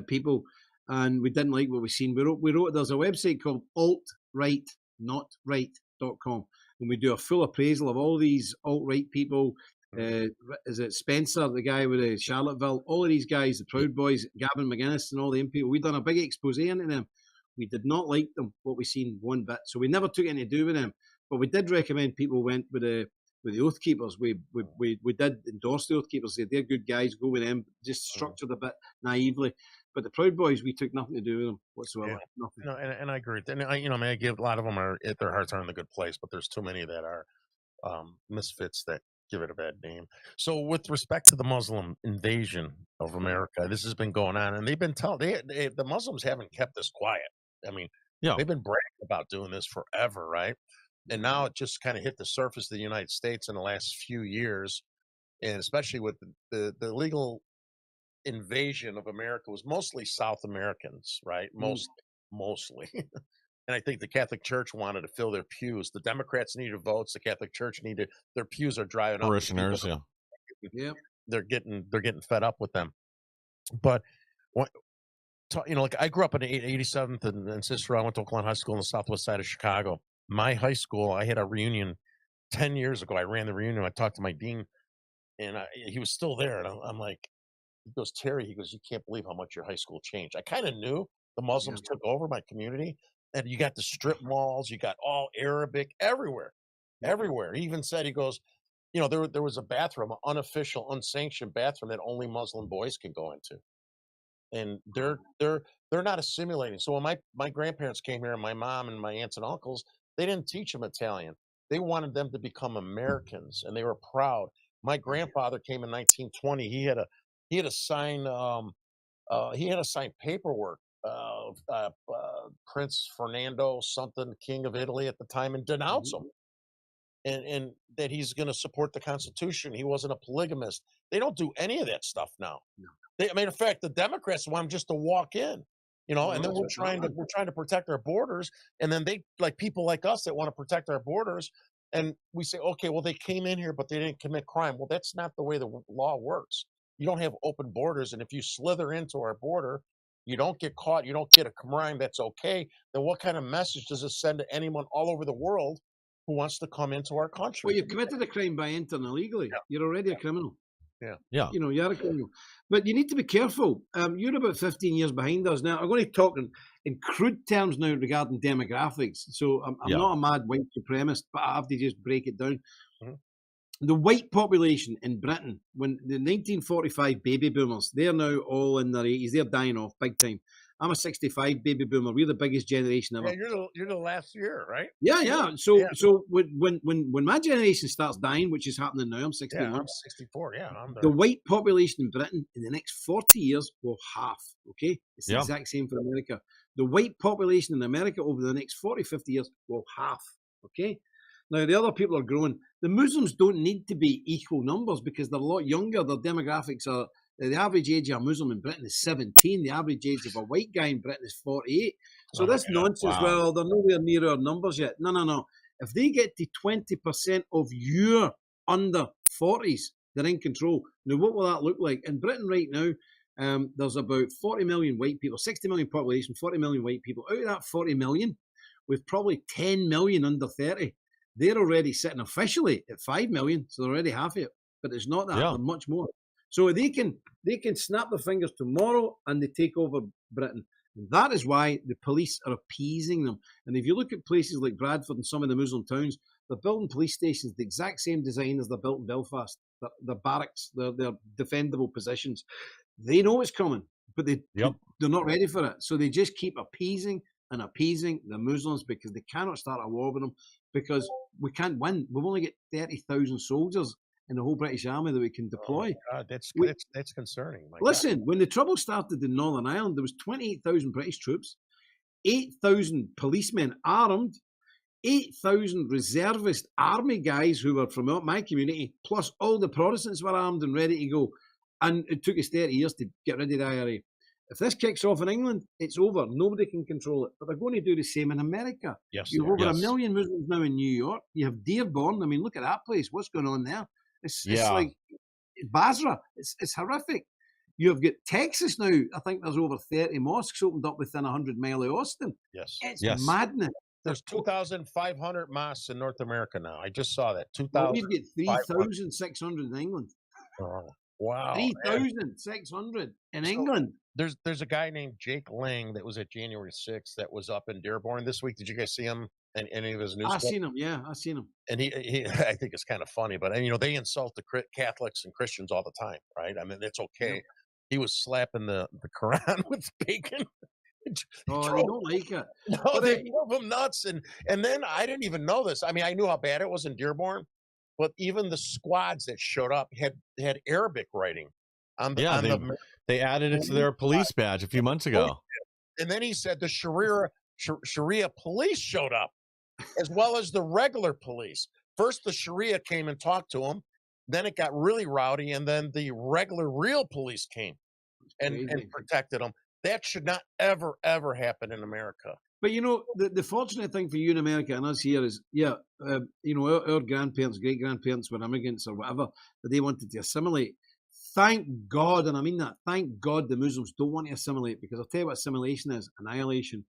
B: people, and we didn't like what we seen. We wrote. There's a website called altrightnotright.com, and we do a full appraisal of all these alt-right people. Is it Spencer, the guy with the Charlottesville? All of these guys, the Proud Boys, Gavin McGuinness, and all them people. We done a big expose into them. We did not like them, what we seen one bit. So we never took anything to do with them. But we did recommend people went with the Oath Keepers. We did endorse the Oath Keepers. They're good guys. Go with them. Just structured a bit naively. But the Proud Boys, we took nothing to do with them whatsoever.
A: Yeah. Nothing. And I agree. And I give a lot of them their hearts are in the good place, but there's too many that are misfits that give it a bad name. So with respect to the Muslim invasion of America, this has been going on, and they've been the Muslims haven't kept this quiet. I mean, they've been bragging about doing this forever, right? And now it just kind of hit the surface of the United States in the last few years, and especially with the legal invasion of America was mostly South Americans, right? Mostly. And I think the Catholic Church wanted to fill their pews. The Democrats needed votes. The Catholic Church needed their pews are drying up.
C: Parishioners,
A: they're getting fed up with them. But like I grew up in 87th and Cicero. I went to Oakland High School on the southwest side of Chicago. My high school, I had a reunion 10 years ago. I ran the reunion. I talked to my dean, and he was still there. And I'm like, he goes, Terry, he goes, you can't believe how much your high school changed. I kind of knew the Muslims took over my community, and you got the strip malls, you got all Arabic everywhere, everywhere. He even said, he goes, you know, there was a bathroom, an unofficial, unsanctioned bathroom that only Muslim boys can go into, and they're not assimilating. So when my grandparents came here, and my mom and my aunts and uncles, they didn't teach them Italian. They wanted them to become Americans, and they were proud. My grandfather came in 1920. He had to sign paperwork. Prince Fernando, something, King of Italy at the time, and denounce him, and that he's going to support the Constitution. He wasn't a polygamist. They don't do any of that stuff now. I mean, in fact, the Democrats want him just to walk in, you know, and then we're trying to protect our borders, and then they, like people like us that want to protect our borders, and we say, okay, well, they came in here, but they didn't commit crime. Well, that's not the way the law works. You don't have open borders, and if you slither into our border, you don't get caught, you don't get a crime that's okay. Then what kind of message does it send to anyone all over the world who wants to come into our country?
B: Well, you've committed a crime by entering illegally. You're already a criminal.
C: Yeah.
B: You know, you're a criminal. But you need to be careful. You're about 15 years behind us now. I'm going to talk in crude terms now regarding demographics. So I'm not a mad white supremacist, but I have to just break it down. The white population in Britain, when the 1945 baby boomers, they're now all in their 80s. They're dying off big time. I'm a 65 baby boomer. We're the biggest generation ever.
A: Yeah, you're the last year, right?
B: Yeah. So when my generation starts dying, which is happening now, I'm 61.
A: Yeah, I'm 64. Yeah, I'm there.
B: The white population in Britain in the next 40 years will half. Okay, it's the exact same for America. The white population in America over the next 40, 50 years will half. Okay. Now, the other people are growing. The Muslims don't need to be equal numbers because they're a lot younger. Their demographics are, the average age of a Muslim in Britain is 17. The average age of a white guy in Britain is 48. So this nonsense, well, they're nowhere near our numbers yet. No. If they get to 20% of your under 40s, they're in control. Now, what will that look like? In Britain right now, there's about 40 million white people, 60 million population, 40 million white people. Out of that 40 million, we've probably 10 million under 30. They're already sitting officially at 5 million, so they're already half of it. But it's not that; they're much more. So they can snap their fingers tomorrow and they take over Britain. And that is why the police are appeasing them. And if you look at places like Bradford and some of the Muslim towns, they're building police stations the exact same design as they're built in Belfast. They're barracks, they're defendable positions. They know it's coming, but they're not ready for it. So they just keep appeasing the Muslims because they cannot start a war with them because we can't win. We've only got 30,000 soldiers in the whole British Army that we can deploy.
A: Oh that's concerning.
B: Listen, when the trouble started in Northern Ireland, there was 28,000 British troops, 8,000 policemen armed, 8,000 reservist army guys who were from my community, plus all the Protestants were armed and ready to go. And it took us 30 years to get rid of the IRA. If this kicks off in England, it's over. Nobody can control it. But they're going to do the same in America.
A: Yes,
B: you have over 1 million Muslims now in New York. You have Dearborn. I mean, look at that place. What's going on there? It's like Basra. It's horrific. You have got Texas now. I think there's over 30 mosques opened up within 100 miles of Austin.
A: Yes.
B: It's madness.
A: There's 2,500 mosques in North America now. I just saw that. 2,000.
B: We've got 3,600 in England.
A: Oh, wow.
B: 3,600 in England.
A: There's a guy named Jake Lang that was at January 6th that was up in Dearborn this week. Did you guys see him in any of his news?
B: I've seen him. Yeah, I've seen him.
A: And he I think it's kind of funny, but you know, they insult the Catholics and Christians all the time, right? I mean, it's okay. Yeah. He was slapping the Quran with bacon.
B: Oh, they don't like it.
A: No, they drove him nuts. And then I didn't even know this. I mean, I knew how bad it was in Dearborn, but even the squads that showed up had Arabic writing.
C: They added it to their police badge a few months ago.
A: And then he said the Sharia police showed up, as well as the regular police. First, the Sharia came and talked to him. Then it got really rowdy, and then the regular, real police came and protected them. That should not ever, ever happen in America.
B: But, you know, the fortunate thing for you in America and us here is, you know, our grandparents, great-grandparents were immigrants or whatever, but they wanted to assimilate. Thank God, and I mean that, thank God the Muslims don't want to assimilate, because I'll tell you what assimilation is: annihilation.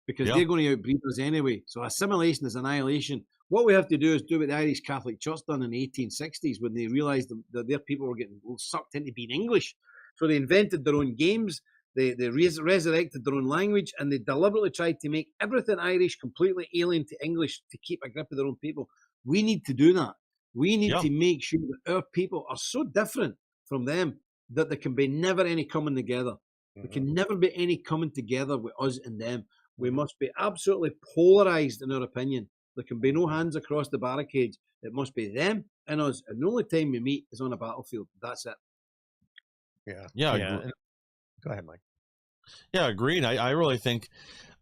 B: Because they're going to outbreed us anyway. So assimilation is annihilation. What we have to do is do what the Irish Catholic Church done in the 1860s when they realised that their people were getting sucked into being English. So they invented their own games. They resurrected their own language, and they deliberately tried to make everything Irish completely alien to English to keep a grip of their own people. We need to do that. We need to make sure that our people are so different from them that there can be never any coming together. There can never be any coming together with us and them. We must be absolutely polarized in our opinion. There can be no hands across the barricades. It must be them and us. And the only time we meet is on a battlefield. That's it.
C: Yeah.
A: Go ahead, Mike.
C: Yeah, agreed. I really think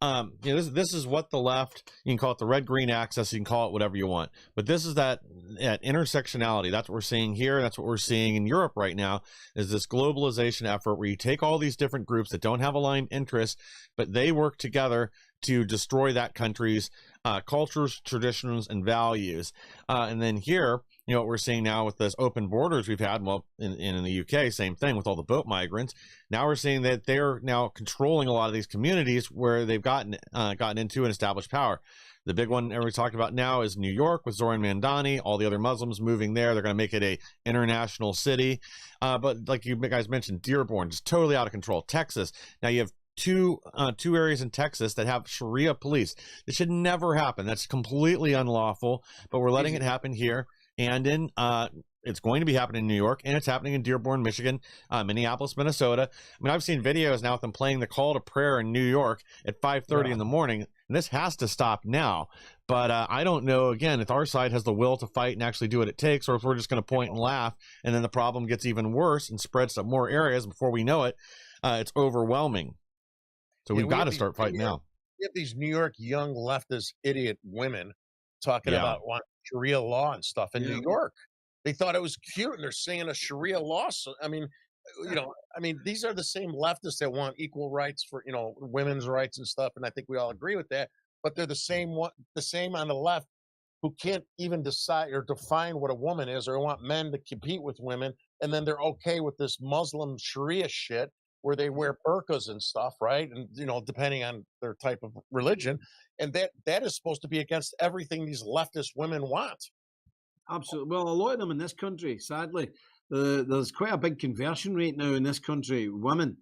C: this is what the left, you can call it the red-green axis, you can call it whatever you want, but this is that intersectionality. That's what we're seeing here. That's what we're seeing in Europe right now, is this globalization effort where you take all these different groups that don't have aligned interests, but they work together to destroy that country's cultures, traditions, and values. And then here, what we're seeing now with this open borders we've had, well, in the UK, same thing with all the boat migrants. Now we're seeing that they're now controlling a lot of these communities where they've gotten into and established power. The big one everybody's talking about now is New York with Zoran Mandani, all the other Muslims moving there. They're going to make it a international city. But like you guys mentioned, Dearborn, just totally out of control. Texas, now you have two areas in Texas that have Sharia police. This should never happen. That's completely unlawful, but we're letting it happen here. And in it's going to be happening in New York, and it's happening in Dearborn, Michigan, Minneapolis, Minnesota. I mean, I've seen videos now with them playing the call to prayer in New York at 5:30 in the morning, and this has to stop now. But I don't know, again, if our side has the will to fight and actually do what it takes, or if we're just going to point and laugh, and then the problem gets even worse and spreads to more areas before we know it. It's overwhelming. So we've got to start fighting now.
A: You have these New York young leftist idiot women talking about wanting Sharia law and stuff in New York. They thought it was cute, and they're singing a Sharia law. So, I mean, these are the same leftists that want equal rights for, women's rights and stuff. And I think we all agree with that. But they're the same on the left who can't even decide or define what a woman is, or want men to compete with women. And then they're okay with this Muslim Sharia shit where they wear burqas and stuff, right? And, depending on their type of religion. And that is supposed to be against everything these leftist women want.
B: Absolutely. Well, a lot of them in this country, sadly, there's quite a big conversion rate now in this country. Women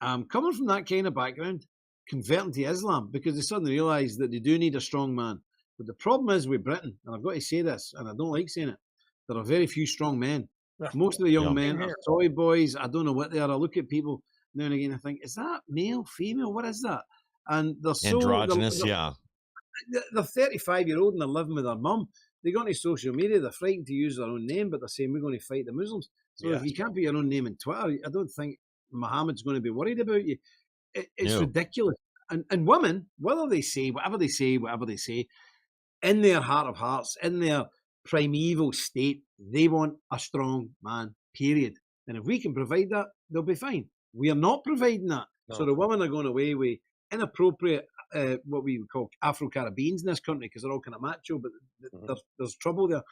B: coming from that kind of background, converting to Islam because they suddenly realise that they do need a strong man. But the problem is with Britain, and I've got to say this, and I don't like saying it, there are very few strong men. Most of the young men are toy boys. I don't know what they are. I look at people now and again, I think, is that male, female? What is that? And they're so
C: androgynous,
B: They're 35-year-old and they're living with their mum. They go onto social media, they're frightened to use their own name, but they're saying we're going to fight the Muslims. So if you can't put your own name in Twitter, I don't think Muhammad's going to be worried about you. It's ridiculous. And women, whatever they say, in their heart of hearts, in their primeval state, they want a strong man, period. And if we can provide that, they'll be fine. We are not providing that. No. So the women are going away with inappropriate, what we would call Afro-Caribbeans in this country, because they're all kind of macho, but there's trouble there.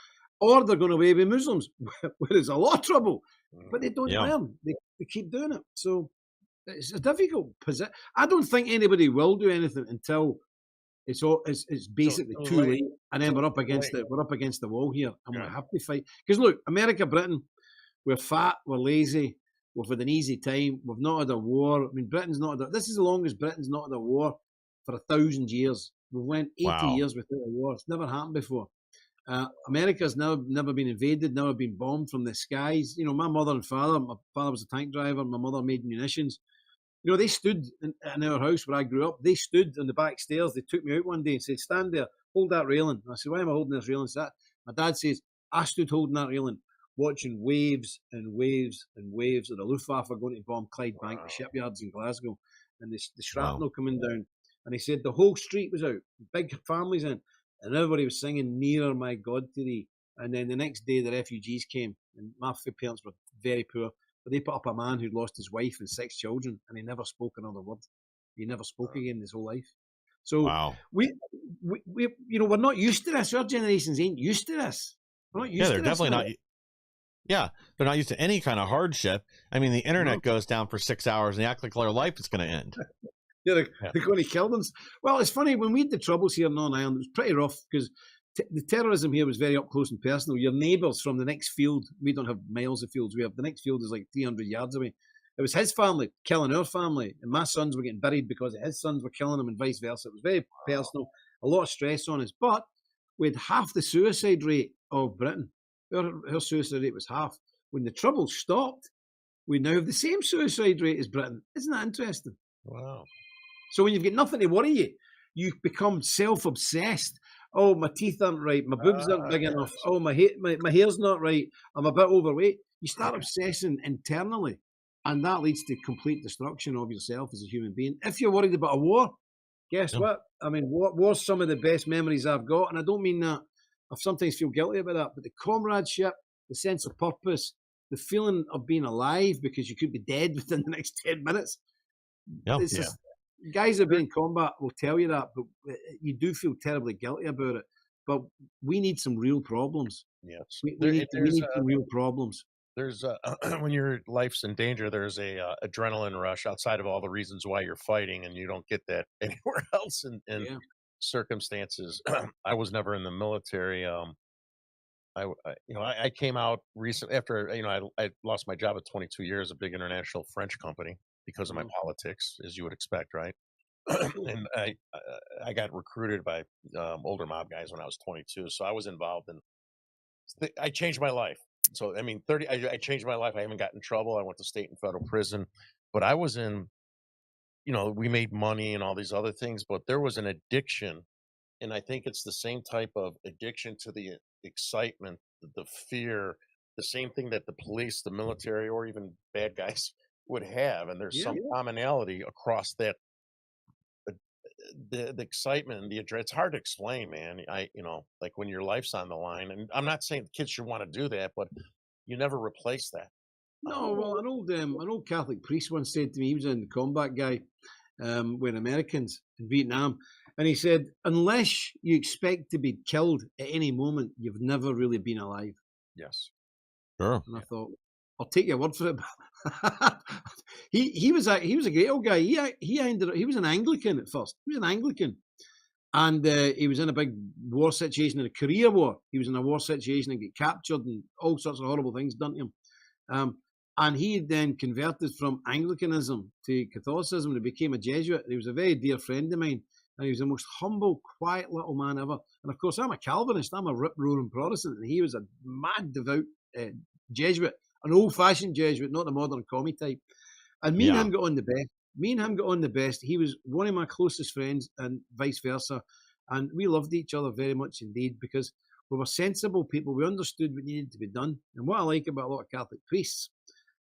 B: Or they're going away with Muslims, where there's a lot of trouble, but they don't learn. They keep doing it. So it's a difficult position. I don't think anybody will do anything until it's basically too late, and then we're up against the wall here, and we have to fight. Because look, America, Britain, we're fat, we're lazy, we've had an easy time, we've not had a war. I mean, this is the longest Britain's not had a war for 1,000 years. We went 80 years without a war. It's never happened before. America's never been invaded, never been bombed from the skies. My mother and father, my father was a tank driver, my mother made munitions. They stood in our house where I grew up. They stood on the back stairs. They took me out one day and said, stand there, hold that railing. And I said, why am I holding this railing? My dad says, I stood holding that railing, watching waves and waves and waves of the Luftwaffe going to bomb Clydebank, the shipyards in Glasgow, and the shrapnel coming down. And he said the whole street was out, big families in, and everybody was singing Nearer, My God, to Thee. And then the next day, the refugees came, and my parents were very poor. But they put up a man who'd lost his wife and 6 children, and he never spoke another word. He never spoke again his whole life. So we're not used to this. Our generations ain't used to this. We're not used to this.
C: Definitely not. Yeah, they're not used to any kind of hardship. I mean, the internet goes down for 6 hours, and they act like their life is going to end.
B: They're going to kill them. Well, it's funny, when we had the troubles here in Northern Ireland, it was pretty rough because the terrorism here was very up close and personal. Your neighbours from the next field, we don't have miles of fields, the next field is like 300 yards away. It was his family killing our family, and my sons were getting buried because his sons were killing them, and vice versa. It was very personal, a lot of stress on us. But we had half the suicide rate of Britain. Our suicide rate was half. When the trouble stopped, we now have the same suicide rate as Britain. Isn't that interesting?
A: Wow.
B: So when you've got nothing to worry you, you become self-obsessed. Oh, my teeth aren't right. My boobs aren't big enough. Oh, my hair's not right. I'm a bit overweight. You start obsessing internally, and that leads to complete destruction of yourself as a human being. If you're worried about a war, guess what? I mean, war's some of the best memories I've got, and I don't mean that. I sometimes feel guilty about that, but the comradeship, the sense of purpose, the feeling of being alive because you could be dead within the next 10 minutes. Just, guys that have been in combat will tell you that, but you do feel terribly guilty about it. But we need some real problems.
A: Yes.
B: We need some real problems.
A: There's when your life's in danger, there's a adrenaline rush outside of all the reasons why you're fighting, and you don't get that anywhere else in circumstances. I was never in the military. I came out recently after, I lost my job at 22 years, a big international French company, because of my politics, as you would expect, right? And I got recruited by older mob guys when I was 22, so I was involved in. I changed my life. So I mean, I changed my life. I haven't gotten in trouble. I went to state and federal prison, but I was in. We made money and all these other things, but there was an addiction, and I think it's the same type of addiction to the excitement, the fear, the same thing that the police, the military, or even bad guys would have. And there's some commonality across that. The excitement and the adrenaline. It's hard to explain, man. Like when your life's on the line, and I'm not saying kids should want to do that, but you never replace that.
B: No, well, an old Catholic priest once said to me, he was a combat guy with Americans in Vietnam, and he said, unless you expect to be killed at any moment, you've never really been alive.
A: Yes.
C: Sure.
B: And I thought, I'll take your word for it. he was a great old guy. He was an Anglican at first. He was an Anglican, and he was in a big war situation in the Korea War. He was in a war situation and get captured and all sorts of horrible things done to him. And he then converted from Anglicanism to Catholicism and became a Jesuit. He was a very dear friend of mine, and he was the most humble, quiet little man ever. And of course, I'm a Calvinist. I'm a rip-roaring Protestant, and he was a mad, devout Jesuit. An old-fashioned Jesuit, not the modern commie type. And me and him got on the best. He was one of my closest friends and vice versa. And we loved each other very much indeed because we were sensible people. We understood what needed to be done. And what I like about a lot of Catholic priests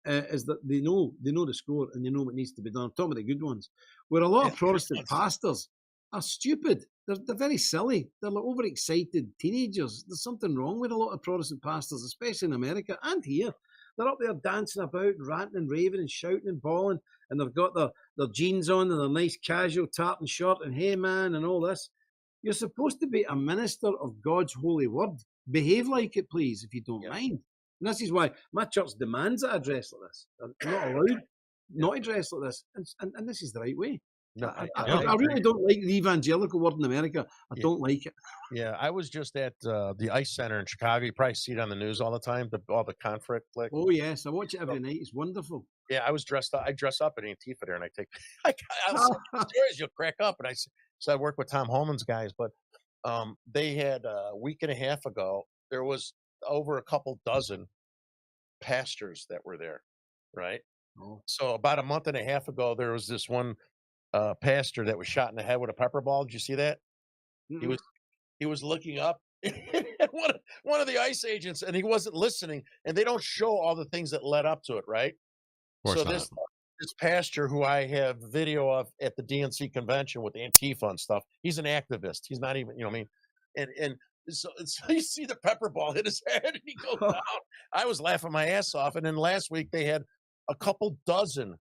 B: is that they know the score and they know what needs to be done. I'm talking about the good ones. Where a lot of Protestant pastors are stupid. They're very silly. They're like overexcited teenagers. There's something wrong with a lot of Protestant pastors, especially in America and here. They're up there dancing about, ranting and raving and shouting and bawling, and they've got their jeans on and their nice casual tartan shirt and hey man and all this. You're supposed to be a minister of God's holy word. Behave like it, please, if you don't mind. And this is why my church demands that I dress like this. I'm not allowed not to dress like this. And this is the right way. No, I really don't like the evangelical word in America. I don't like it.
A: Yeah, I was just at the Ice Center in Chicago. You probably see it on the news all the time, all the conflict.
B: Oh, yes. I watch it every night. It's wonderful.
A: Yeah, I was dressed up. I dress up in Antifa there, and I take stories you'll crack up. And I work with Tom Holman's guys, but they had a week and a half ago, there was over a couple dozen pastors that were there, right? Oh. So about a month and a half ago, there was this one pastor that was shot in the head with a pepper ball. Did you see that? Mm-hmm. He was looking up at one of the ICE agents, and he wasn't listening. And they don't show all the things that led up to it, right? So this pastor, who I have video of at the DNC convention with Antifa and stuff, he's an activist. He's not even, and so you see the pepper ball hit his head, and he goes down. I was laughing my ass off. And then last week they had a couple dozen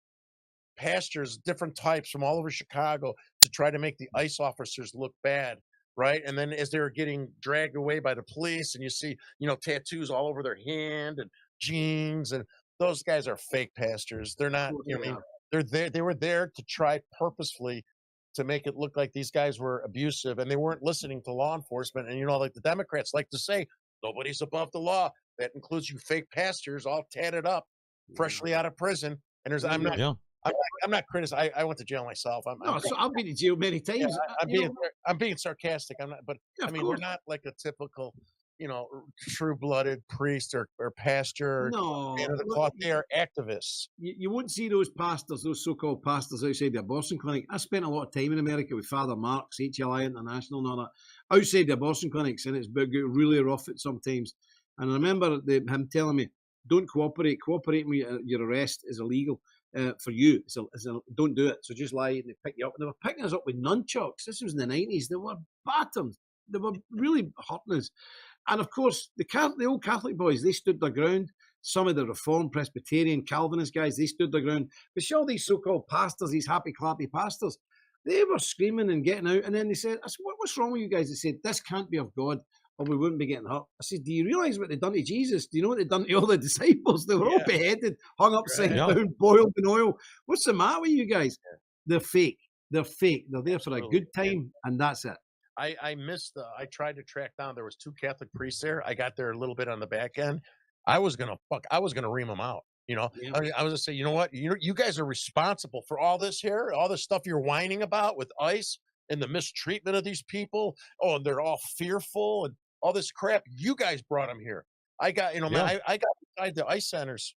A: pastors, different types from all over Chicago, to try to make the ICE officers look bad, right? And then as they were getting dragged away by the police, and you see, tattoos all over their hand and jeans, and those guys are fake pastors. They're not, they're there. They were there to try purposefully to make it look like these guys were abusive, and they weren't listening to law enforcement. And like the Democrats like to say, nobody's above the law. That includes you fake pastors, all tatted up, freshly out of prison. And there's,
C: Yeah.
A: I'm not criticizing. I went to jail myself.
B: No, so I've been to jail many
A: yeah,
B: times.
A: I'm being sarcastic. I'm not, but
B: Yeah,
A: I
B: of
A: mean, we're
B: course.
A: not like a typical, true-blooded priest or pastor, or man
B: No,
A: of the
B: look,
A: cloth. They are activists.
B: you won't see those pastors, those so-called pastors outside the abortion clinic. I spent a lot of time in America with Father Marks, HLI International, and all that, outside the abortion clinics, and it's been really rough at sometimes. And I remember him telling me, "Don't cooperate. Cooperating with your arrest is illegal for you. Don't do it. So just lie and they pick you up." And they were picking us up with nunchucks. This was in the 90s. They were battered. They were really hurting us. And of course, the old Catholic boys, they stood their ground. Some of the Reformed, Presbyterian, Calvinist guys, they stood their ground. But all these so-called pastors, these happy, clappy pastors, they were screaming and getting out. And then they said, I said, what's wrong with you guys? They said, this can't be of God, or we wouldn't be getting hurt. I said, do you realize what they've done to Jesus? Do you know what they've done to all the disciples? They were all beheaded, hung upside down, boiled in oil. What's the matter with you guys? They're fake. They're fake. They're there for a good time, and that's it.
A: I tried to track down. There was 2 Catholic priests there. I got there a little bit on the back end. I was gonna ream them out.
B: Yeah.
A: I was gonna say, you know what? You guys are responsible for all this here, all this stuff you're whining about with ICE and the mistreatment of these people. Oh, and they're all fearful and all this crap. You guys brought them here. I got, man, I got inside the ICE centers,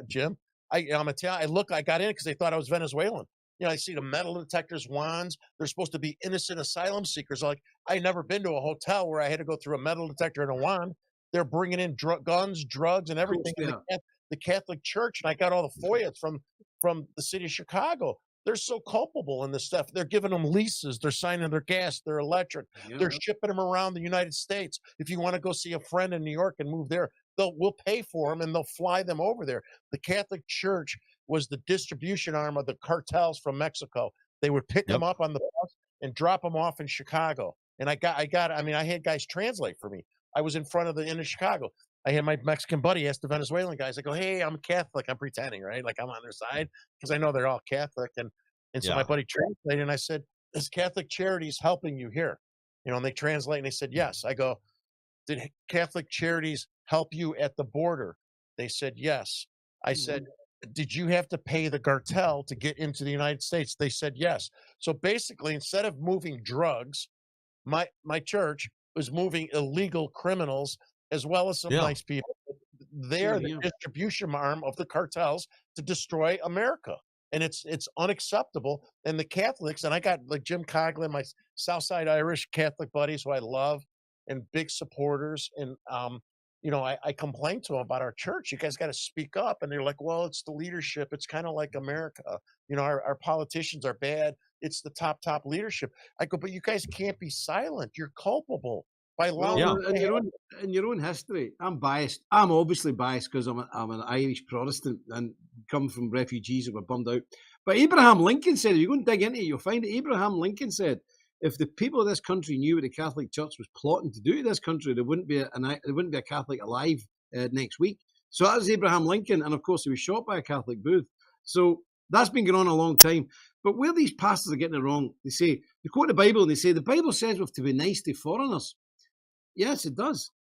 A: Jim. I'm Italian. I got in because they thought I was Venezuelan. I see the metal detectors, wands. They're supposed to be innocent asylum seekers. Like, I never been to a hotel where I had to go through a metal detector and a wand. They're bringing in guns, drugs, and everything.
B: Yeah.
A: The Catholic Church, and I got all the FOIAs from the city of Chicago. They're so culpable in this stuff. They're giving them leases. They're signing their gas, their electric.
B: Yeah.
A: They're shipping them around the United States. If you want to go see a friend in New York and move there, we'll pay for them and they'll fly them over there. The Catholic Church was the distribution arm of the cartels from Mexico. They would pick them up on the bus and drop them off in Chicago. And I had guys translate for me. I was in front of the end of Chicago. I had my Mexican buddy ask the Venezuelan guys. I go, "Hey, I'm Catholic." I'm pretending, right? Like I'm on their side because I know they're all Catholic. And so my buddy translated, and I said, "Is Catholic Charities helping you here?" And they translate, and they said, "Yes." I go, "Did Catholic Charities help you at the border?" They said, "Yes." I said, "Did you have to pay the cartel to get into the United States?" They said, "Yes." So basically, instead of moving drugs, my church was moving illegal criminals as well as some nice people. They're the distribution arm of the cartels to destroy America. And it's unacceptable. And the Catholics, and I got like Jim Coughlin, my Southside Irish Catholic buddies who I love and big supporters. And, I complained to them about our church. You guys got to speak up. And they're like, well, it's the leadership. It's kind of like America. Our politicians are bad. It's the top leadership. I go, but you guys can't be silent. You're culpable by allowing.
B: In your own history, I'm biased. I'm obviously biased because I'm an Irish Protestant and come from refugees that were burned out. But Abraham Lincoln said, if you go and dig into it, you'll find it. Abraham Lincoln said, if the people of this country knew what the Catholic Church was plotting to do to this country, there wouldn't be a Catholic alive next week. So that was Abraham Lincoln, and of course he was shot by a Catholic booth. So that's been going on a long time. But where these pastors are getting it wrong, they quote the Bible and they say, the Bible says we have to be nice to foreigners. Yes, it does.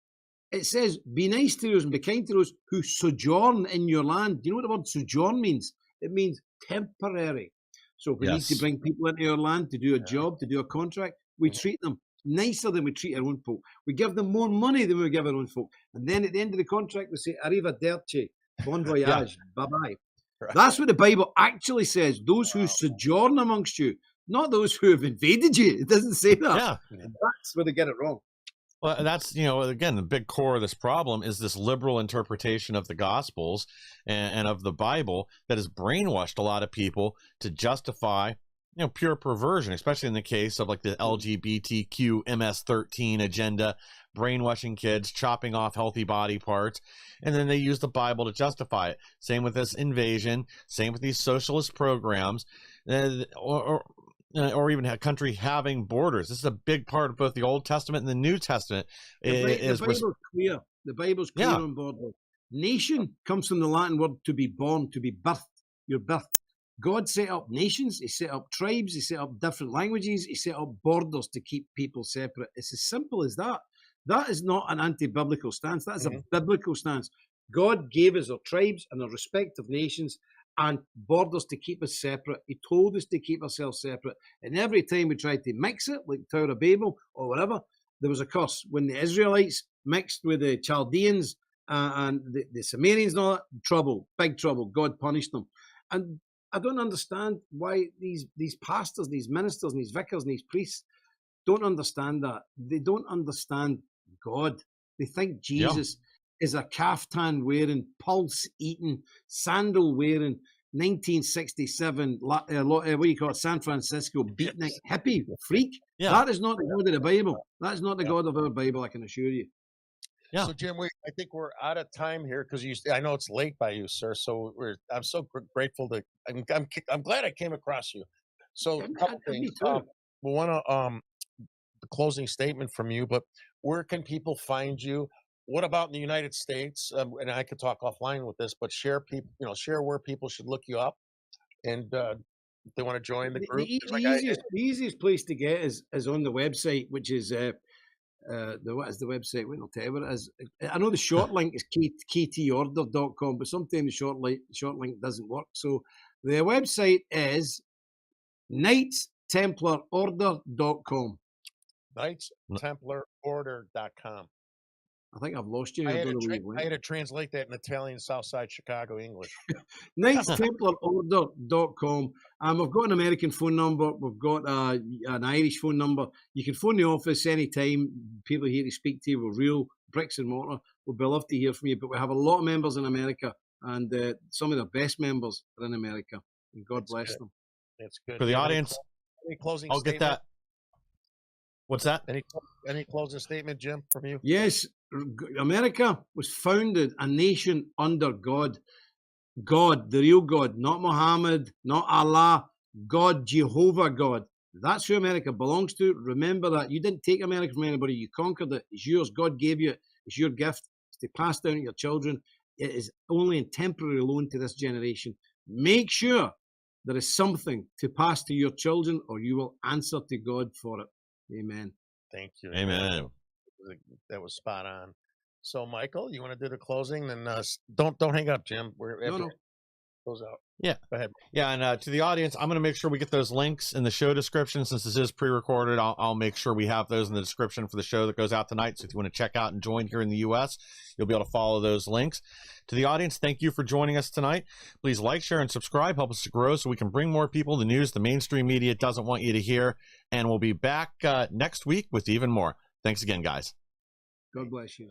B: It says, be nice to those and be kind to those who sojourn in your land. Do you know what the word sojourn means? It means temporary. So if we need to bring people into our land to do a job, to do a contract, we treat them nicer than we treat our own folk. We give them more money than we give our own folk. And then at the end of the contract, we say, arrivederci, bon voyage, bye-bye. Right. That's what the Bible actually says. Those who sojourn amongst you, not those who have invaded you. It doesn't say that.
C: Yeah.
B: And that's where they get it wrong.
C: Well, that's, again, the big core of this problem is this liberal interpretation of the Gospels and of the Bible that has brainwashed a lot of people to justify, pure perversion, especially in the case of like the LGBTQ MS-13 agenda, brainwashing kids, chopping off healthy body parts, and then they use the Bible to justify it. Same with this invasion, same with these socialist programs, or even a country having borders. This is a big part of both the Old Testament and the New Testament.
B: The Bible's clear. The Bible's clear on borders. Nation comes from the Latin word to be born, to be birthed. You're birthed. God set up nations. He set up tribes. He set up different languages. He set up borders to keep people separate. It's as simple as that. That is not an anti-biblical stance. That is a biblical stance. God gave us our tribes and our respective nations, and borders to keep us separate. He told us to keep ourselves separate. And every time we tried to mix it, like Tower of Babel or whatever, there was a curse. When the Israelites mixed with the Chaldeans and the Sumerians and all that, trouble, big trouble. God punished them. And I don't understand why these pastors, these ministers, and these vicars, and these priests don't understand that. They don't understand God. They think Jesus is a caftan wearing, pulse eating, sandal wearing, 1967, what do you call it, San Francisco beatnik hippie freak.
C: Yeah.
B: That is not the God of the Bible. That is not the God of our Bible, I can assure you.
C: Yeah.
A: So Jim, I think we're out of time here because I know it's late by you, sir. So I'm so grateful to. I'm glad I came across you. So a couple things. We want to the closing statement from you, but where can people find you? What about in the United States? And I could talk offline with this, but share where people should look you up, and if they want to join the group.
B: The easiest place to get is on the website, which is what is the website? Wait, I'll tell you what it is. I know the short link is ktorder.com, but sometimes the short link doesn't work. So the website is knightstemplarorder.com.
A: knightstemplarorder.com.
B: I think I've lost you.
A: I had to translate that in Italian, Southside Chicago English.
B: knightstemplarorder.com. We've got an American phone number. We've got an Irish phone number. You can phone the office anytime. People here to speak to you. We're real bricks and mortar. We'd love to hear from you. But we have a lot of members in America, and some of the best members are in America. And God bless them.
A: That's good.
C: For the audience,
A: any closing
C: I'll
A: statement?
C: get that. What's that?
A: Any closing statement, Jim, from you?
B: Yes. America was founded a nation under God. God, the real God, not Muhammad, not Allah, God, Jehovah God. That's who America belongs to. Remember that. You didn't take America from anybody. You conquered it. It's yours. God gave you it. It's your gift. It's to pass down to your children. It is only in temporary loan to this generation. Make sure there is something to pass to your children, or you will answer to God for it. Amen.
A: Thank you.
C: Amen.
A: That was spot on. So, Michael, you want to do the closing? Then don't hang up, Jim.
B: No.
A: Goes out.
C: Yeah.
A: Go ahead.
C: Yeah, and to the audience, I'm going to make sure we get those links in the show description. Since this is pre-recorded, I'll make sure we have those in the description for the show that goes out tonight. So if you want to check out and join here in the U.S., you'll be able to follow those links. To the audience, thank you for joining us tonight. Please like, share, and subscribe. Help us to grow so we can bring more people the news the mainstream media doesn't want you to hear. And we'll be back next week with even more. Thanks again, guys.
B: God bless you.